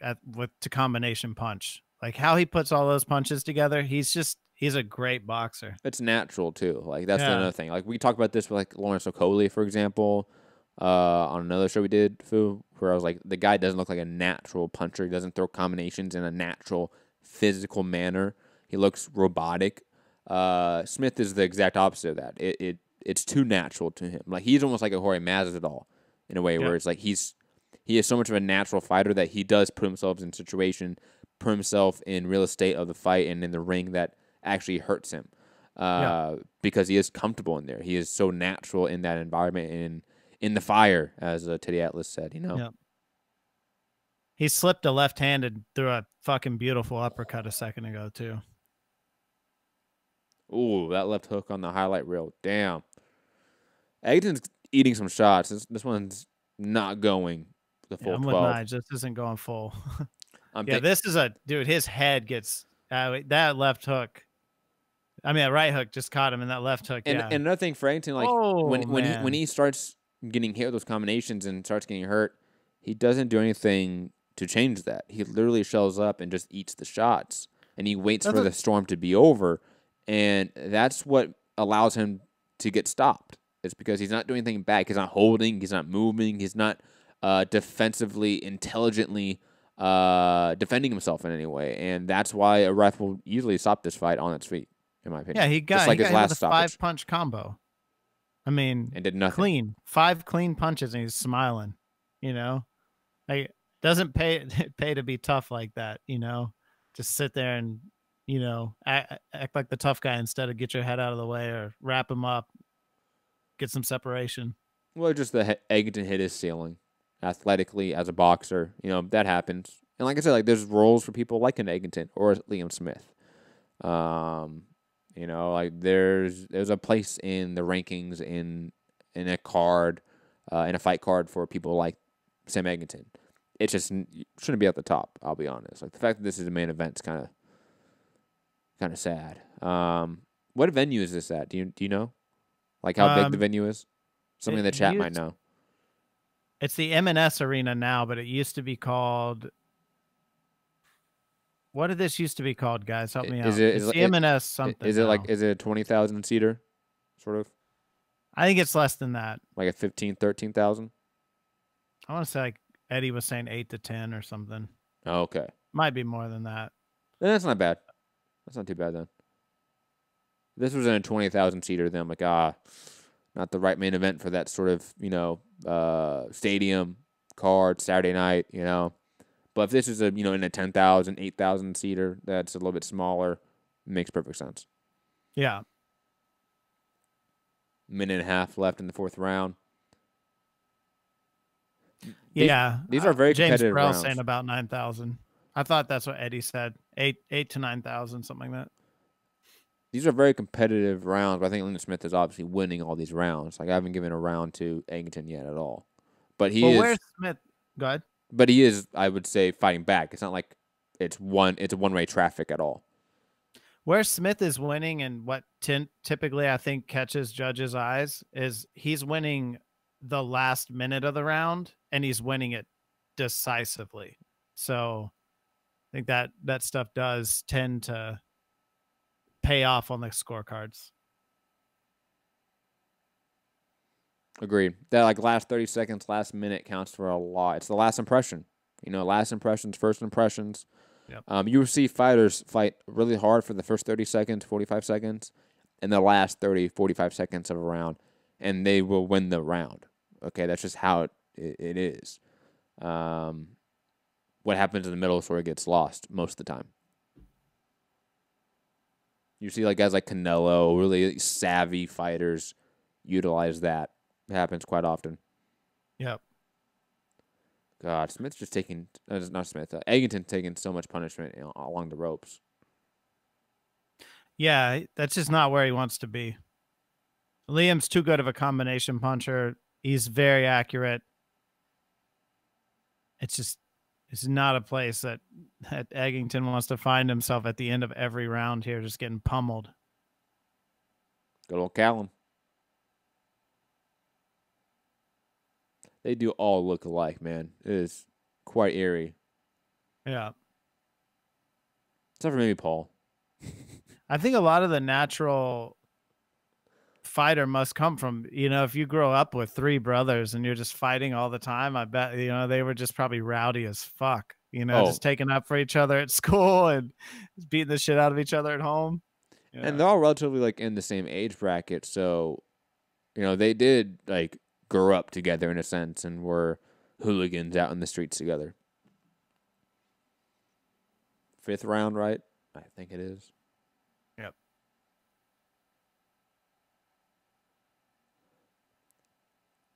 to combination punch. Like how he puts all those punches together. He's a great boxer. It's natural too. Like that's another thing. Like we talked about this with like Lawrence Okolie, for example, on another show we did, where I was like, the guy doesn't look like a natural puncher. He doesn't throw combinations in a natural physical manner. He looks robotic. Smith is the exact opposite of that. It's too natural to him. Like he's almost like a Jorge Masvidal in a way where it's like he is so much of a natural fighter that he does put himself in situation, put himself in real estate of the fight and in the ring that actually hurts him because he is comfortable in there. He is so natural in that environment and in the fire, as Teddy Atlas said, Yeah. He slipped a left-handed through a fucking beautiful uppercut a second ago, too. Ooh, that left hook on the highlight reel. Damn. Eggington's eating some shots. This one's not going the full 12. This isn't going full. This is dude, his head gets, that left hook. I mean, that right hook just caught him in that left hook. And another thing for Eggington, like when he starts getting hit with those combinations and starts getting hurt, he doesn't do anything to change that. He literally shows up and just eats the shots, and he waits for the storm to be over, and that's what allows him to get stopped. It's because he's not doing anything back. He's not holding. He's not moving. He's not defensively, intelligently defending himself in any way, and that's why a ref will usually stop this fight on its feet, in my opinion. Yeah, he got his last last a stoppage. 5-punch combo. I mean, and did nothing. Clean 5 clean punches, and he's smiling. Like doesn't pay to be tough like that. Just sit there and act like the tough guy instead of get your head out of the way or wrap him up, get some separation. Well, just the Eggington hit his ceiling athletically as a boxer. That happens. And like I said, like there's roles for people like an Eggington or Liam Smith. Like there's a place in the rankings in a card, in a fight card for people like Sam Eggington. It just shouldn't be at the top. I'll be honest. Like the fact that this is a main event is kind of sad. What venue is this at? Do you know? Like how big the venue is? Somebody in the chat might know. It's the M&S Arena now, but it used to be called. What did this used to be called, guys? Help me out. It's the M&S something. Is it a 20,000 seater, sort of? I think it's less than that. Like a 15, 13,000? I want to say like Eddie was saying 8 to 10 or something. Oh, okay. Might be more than that. That's not bad. That's not too bad then. If this was in a 20,000 seater, then I'm like, not the right main event for that sort of, stadium card, Saturday night, But if this is in a 10,000, 8,000 seater, that's a little bit smaller, makes perfect sense. Yeah. Minute and a half left in the 4th round. These are very James competitive rounds. saying about 9,000. I thought that's what Eddie said. 8 to 9,000, something like that. These are very competitive rounds, but I think Liam Smith is obviously winning all these rounds. Like I haven't given a round to Eggington yet at all. But where's Smith? Go ahead. But he is, I would say, fighting back. It's not like it's a one-way traffic at all. Where Smith is winning and what typically I think catches judges' eyes is he's winning the last minute of the round and he's winning it decisively. So I think that stuff does tend to pay off on the scorecards. Agreed. That like last 30 seconds, last minute counts for a lot. It's the last impression. You know, last impressions, first impressions. Yep. You will see fighters fight really hard for the first 30 seconds, 45 seconds, and the last 30, 45 seconds of a round, and they will win the round. Okay, that's just how it is. What happens in the middle is where it gets lost most of the time. You see like guys like Canelo, really savvy fighters utilize that. It happens quite often. Yep. God, Smith's just taking, not Smith, Eggington taking so much punishment along the ropes. Yeah, that's just not where he wants to be. Liam's too good of a combination puncher. He's very accurate. It's not a place that Eggington wants to find himself at the end of every round here, just getting pummeled. Good old Callum. They do all look alike, man. It is quite eerie. Yeah. Except for maybe Paul. I think a lot of the natural fighter must come from, if you grow up with three brothers and you're just fighting all the time, I bet, they were just probably rowdy as fuck, just taking up for each other at school and beating the shit out of each other at home. Yeah. And they're all relatively like in the same age bracket. So, they did like grow up together in a sense and were hooligans out in the streets together. 5th round, right? I think it is. Yep.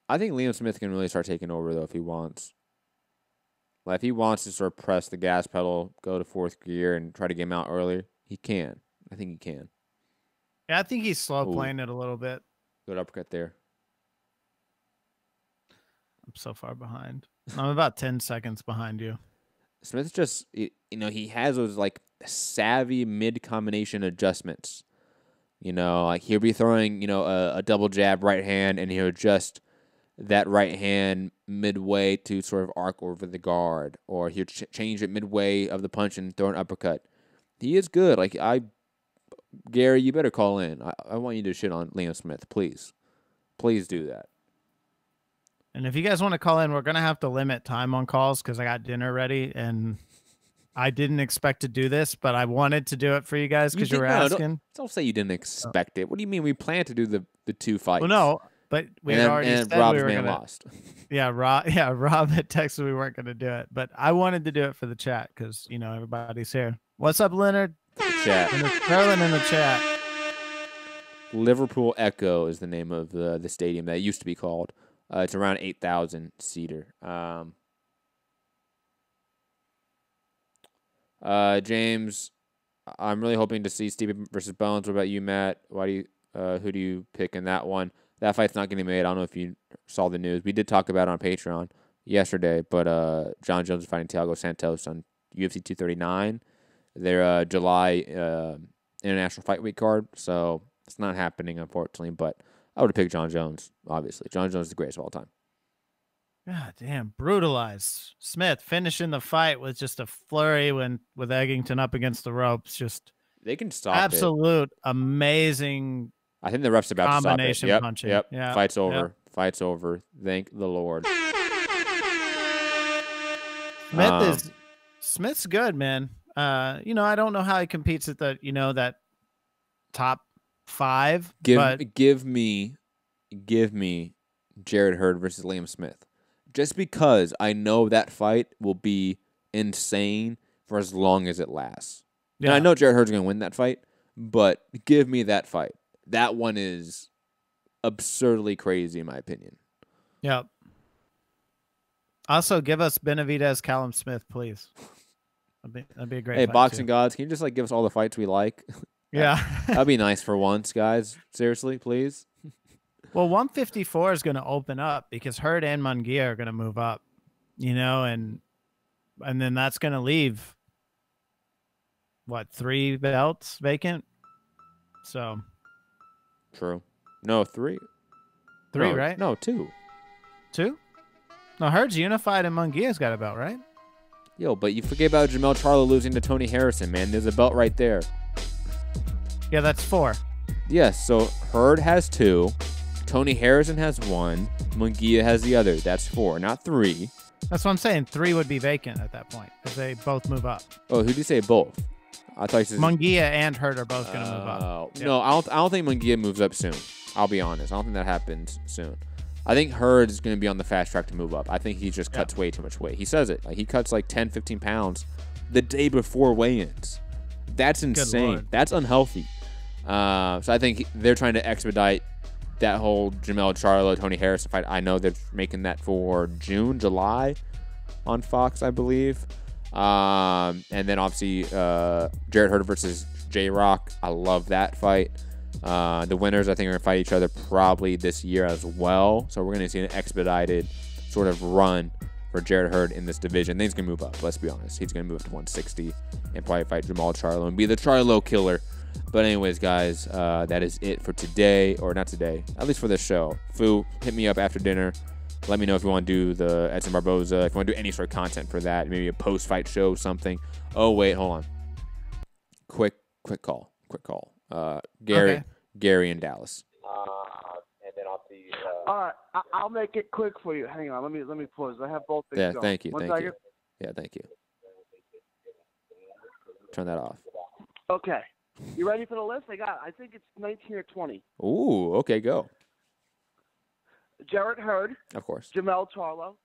I think Liam Smith can really start taking over, though, if he wants. Like, if he wants to sort of press the gas pedal, go to 4th gear, and try to get him out early, he can. I think he can. Yeah, I think he's slow playing it a little bit. Good uppercut there. I'm so far behind. I'm about 10 seconds behind you. Smith's just, he has those, like, savvy mid-combination adjustments. Like, he'll be throwing, a double jab right hand, and he'll adjust that right hand midway to sort of arc over the guard. Or he'll change it midway of the punch and throw an uppercut. He is good. Like, Gary, you better call in. I want you to shit on Liam Smith, please. Please do that. And if you guys want to call in, we're going to have to limit time on calls because I got dinner ready and I didn't expect to do this, but I wanted to do it for you guys because you were asking. Don't say you didn't expect it. What do you mean? We planned to do the 2 fights. Well, no, but we had already said Rob's we were man gonna, lost. Yeah, Rob had texted we weren't going to do it, but I wanted to do it for the chat because, everybody's here. What's up, Leonard? Chat. Sterling in the chat. Liverpool Echo is the name of the stadium that it used to be called. It's around 8,000 seater. James, I'm really hoping to see Stevie versus Bones. What about you, Matt? Who do you pick in that one? That fight's not getting made. I don't know if you saw the news. We did talk about it on Patreon yesterday, but John Jones is fighting Thiago Santos on UFC 239. Their July International Fight Week card, so it's not happening, unfortunately, but I would have picked John Jones, obviously. John Jones is the greatest of all time. God damn, brutalized. Smith finishing the fight with just a flurry with Eggington up against the ropes. Just they can stop absolute amazing. I think the ref's about to stop it. Combination punching. Yep. Yeah. Fight's over. Yep. Fight's over. Thank the Lord. Smith's good, man. I don't know how he competes at the that top 5. Give me Jared Hurd versus Liam Smith. Just because I know that fight will be insane for as long as it lasts. Yeah. And I know Jared Hurd's going to win that fight, but give me that fight. That one is absurdly crazy in my opinion. Yep. Also, give us Benavidez, Callum Smith, please. That'd be a great Hey, fight boxing too. gods, can you just give us all the fights we like? Yeah. That'd be nice for once, guys. Seriously, please. Well, 154 is going to open up because Hurd and Munguia are going to move up, and then that's going to leave what, 3 belts vacant? So True. No, 3. 3, no, right? No, 2. 2? No, Herd's unified and Munguia's got a belt, right? Yo, but you forget about Jamel Charlo losing to Tony Harrison, man. There's a belt right there. Yeah, that's 4. Yes, so Herd has 2. Tony Harrison has 1. Munguia has the other. That's 4, not 3. That's what I'm saying. 3 would be vacant at that point if they both move up. Oh, who did you say both? I thought you said Munguia and Herd are both going to move up. Yep. No, I don't think Munguia moves up soon. I'll be honest. I don't think that happens soon. I think Herd is going to be on the fast track to move up. I think he just cuts way too much weight. He says it. Like, he cuts like 10, 15 pounds the day before weigh-ins. That's insane. That's unhealthy. So I think they're trying to expedite that whole Jamel Charlo, Tony Harrison fight. I know they're making that for June, July on Fox, I believe. And then obviously Jarrett Hurd versus J-Rock. I love that fight. The winners, I think, are going to fight each other probably this year as well. So we're going to see an expedited sort of run for Jarrett Hurd in this division. Then he's going to move up, let's be honest. He's going to move up to 160 and probably fight Jamal Charlo and be the Charlo killer. But anyways, guys, that is it for today. Or not today, at least for this show. Fu, hit me up after dinner. Let me know if you want to do the Edson Barboza, if you want to do any sort of content for that, maybe a post-fight show, something. Oh, wait, hold on. Quick call. Gary in Dallas. And then I'll see. All right, I'll make it quick for you. Hang on, let me pause. I have both things going. Thank you. One Thank second. you. Yeah, thank you. Turn that off. Okay. You ready for the list? I think it's 19 or 20. Ooh, okay, go. Jarrett Hurd. Of course. Jamel Charlo.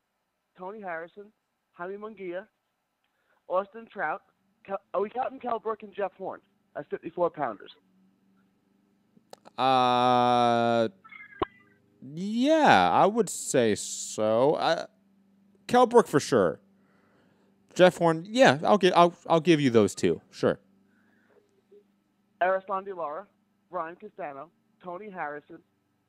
Tony Harrison. Jaime Munguia. Austin Trout. Are we counting Kell Brook and Jeff Horn as 54-pounders? Yeah, I would say so. Kell Brook for sure. Jeff Horn, yeah, I'll give you those two, sure. Arislan De Lara, Brian Castano, Tony Harrison,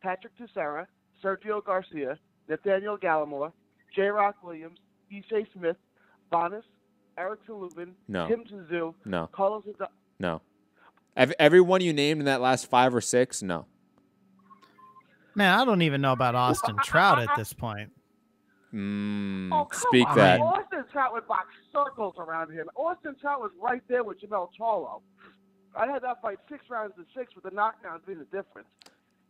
Patrick Teixeira, Sergio Garcia, Nathaniel Gallimore, J-Rock Williams, Ishe Smith, Bonas, Erickson Lubin, No. Tim Tszyu, No. Carlos No. Everyone you named in that last 5 or 6, no. Man, I don't even know about Austin Trout at this point. Speak on. that. Austin Trout would box circles around him. Austin Trout was right there with Jamel Charlo. I had that fight 6 rounds to 6 with the knockdowns being the difference.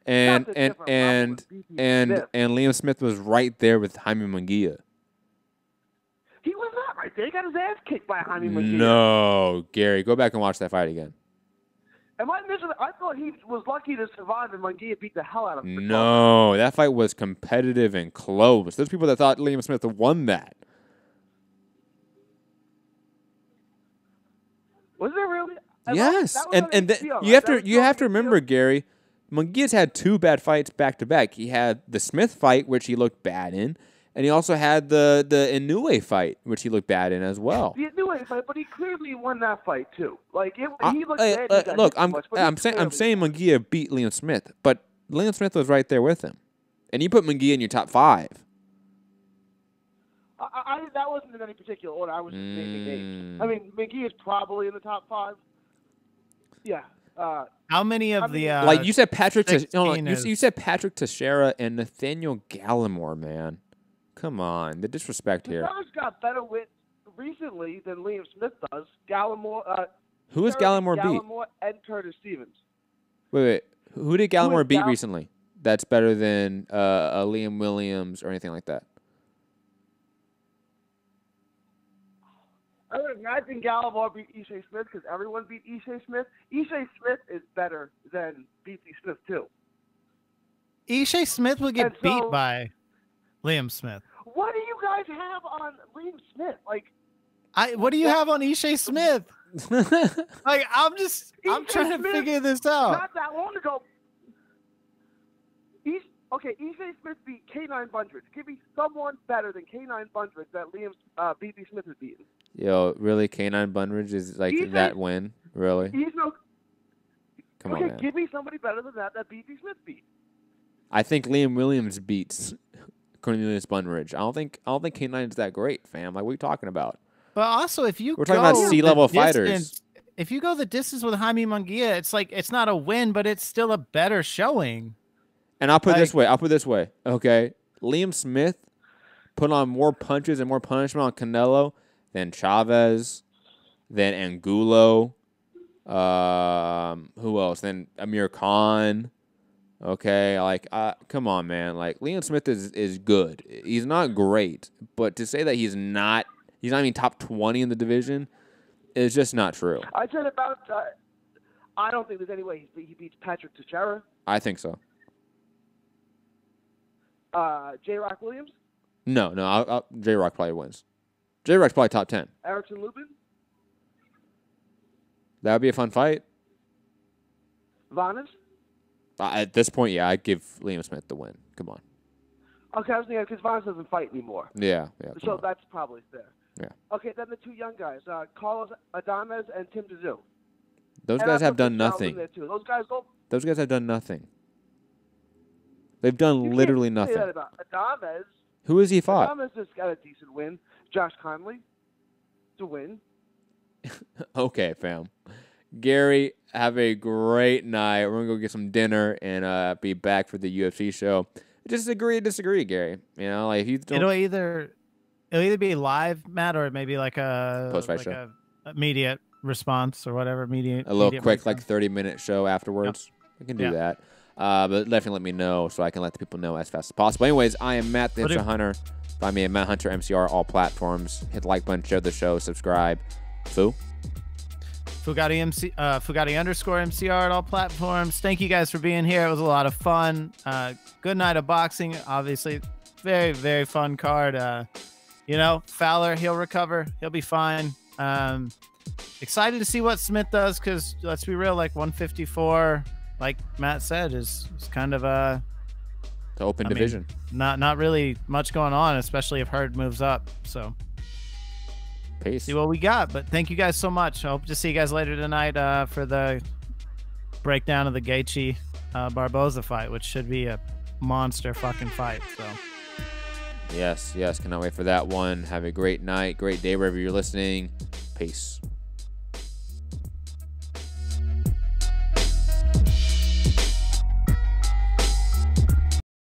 And Liam Smith was right there with Jaime Munguia. He was not right there. He got his ass kicked by Jaime Munguia. No, Gary, go back and watch that fight again. Am I missing? I thought he was lucky to survive and Munguia beat the hell out of him. No, that fight was competitive and close. There's people that thought Liam Smith won that. Was there really? Yes, you have to remember, Gary, Munguia's had 2 bad fights back to back. He had the Smith fight, which he looked bad in, and he also had the Inoue fight, which he looked bad in as well. The Inoue fight, but he clearly won that fight too. Like he looked bad. Look, I'm saying Munguia beat Liam Smith, but Liam Smith was right there with him, and you put Munguia in your top 5. That wasn't in any particular order. I was just naming names. I mean, Munguia is probably in the top 5. Yeah. How many of the like you said, Patrick? You said Patrick Teixeira and Nathaniel Gallimore, man. Come on, the disrespect here. Teixeira's got better wit recently than Liam Smith does. Gallimore. Who has Gallimore beat? Gallimore and Curtis Stevens. Wait. Who did Gallimore beat recently? That's better than Liam Williams or anything like that. I would imagine Gallimore beat Ishe Smith because everyone beat Ishe Smith. Ishe Smith is better than BT Smith too. Ishe Smith would get beat by Liam Smith. What do you guys have on Liam Smith? Like, what do you have on Ishe Smith? Like, I'm trying to figure this out. Not that long ago. Ishe Smith beat K9 Bundridge. Give me someone better than K9 Bundridge that Liam BT Smith has beaten. Yo, really? K9 Bundridge is like that win? Really? Come on, man. Give me somebody better than that BT Smith beat. I think Liam Williams beats Cornelius Bundridge. I don't think K9 is that great, fam. Like, what are you talking about? But also, if you we're talking about C-level fighters. if you go the distance with Jaime Munguia, it's like it's not a win, but it's still a better showing. And I'll put it this way. I'll put it this way. Okay, Liam Smith put on more punches and more punishment on Canelo than Chavez, than Angulo. Who else? Then Amir Khan. Okay, like, come on, man. Like, Liam Smith is good. He's not great, but to say that he's not even top 20 in the division is just not true. I said about, I don't think there's any way he beats Patrick Teixeira. I think so. J-Rock Williams? No, J-Rock probably wins. J-Rock's probably top 10. Erickson Lubin? That would be a fun fight. Vanas? At this point, yeah, I'd give Liam Smith the win. Come on. Okay, I was thinking because Vanas doesn't fight anymore. Yeah. So that's probably fair. Yeah. Okay, then the two young guys, Carlos Adames and Tim Tszyu. Those guys have done nothing. Those guys don't. Those guys have done nothing. They've done literally nothing. Say that about Adames. Who has he fought? Adames just got a decent win. Josh Conley to win. Okay, fam. Gary, have a great night. We're going to go get some dinner and be back for the UFC show. Just agree to disagree, Gary. You know, like if you don't... It'll either be live, Matt, or maybe like a post-fight show. A immediate response or whatever. A little quick, response. like 30-minute show afterwards. Yep. We can do that. But definitely let me know so I can let the people know as fast as possible. Anyways, I am Matt, the Hipster Hunter. Find me at Matt Hunter MCR, all platforms. Hit the like button, share the show, subscribe. Fu? Fugatti _MCR at all platforms. Thank you guys for being here. It was a lot of fun. Good night of boxing. Obviously, very, very fun card. You know, Fowler, he'll recover. He'll be fine. Excited to see what Smith does because, let's be real, like 154, like Matt said, is kind of a... The open division. Not really much going on, especially if Hurd moves up. So... Peace. See what we got, but thank you guys so much. I hope to see you guys later tonight for the breakdown of the Gaethje Barboza fight, which should be a monster fucking fight. So yes, cannot wait for that one. Have a great night, great day wherever you're listening. Peace.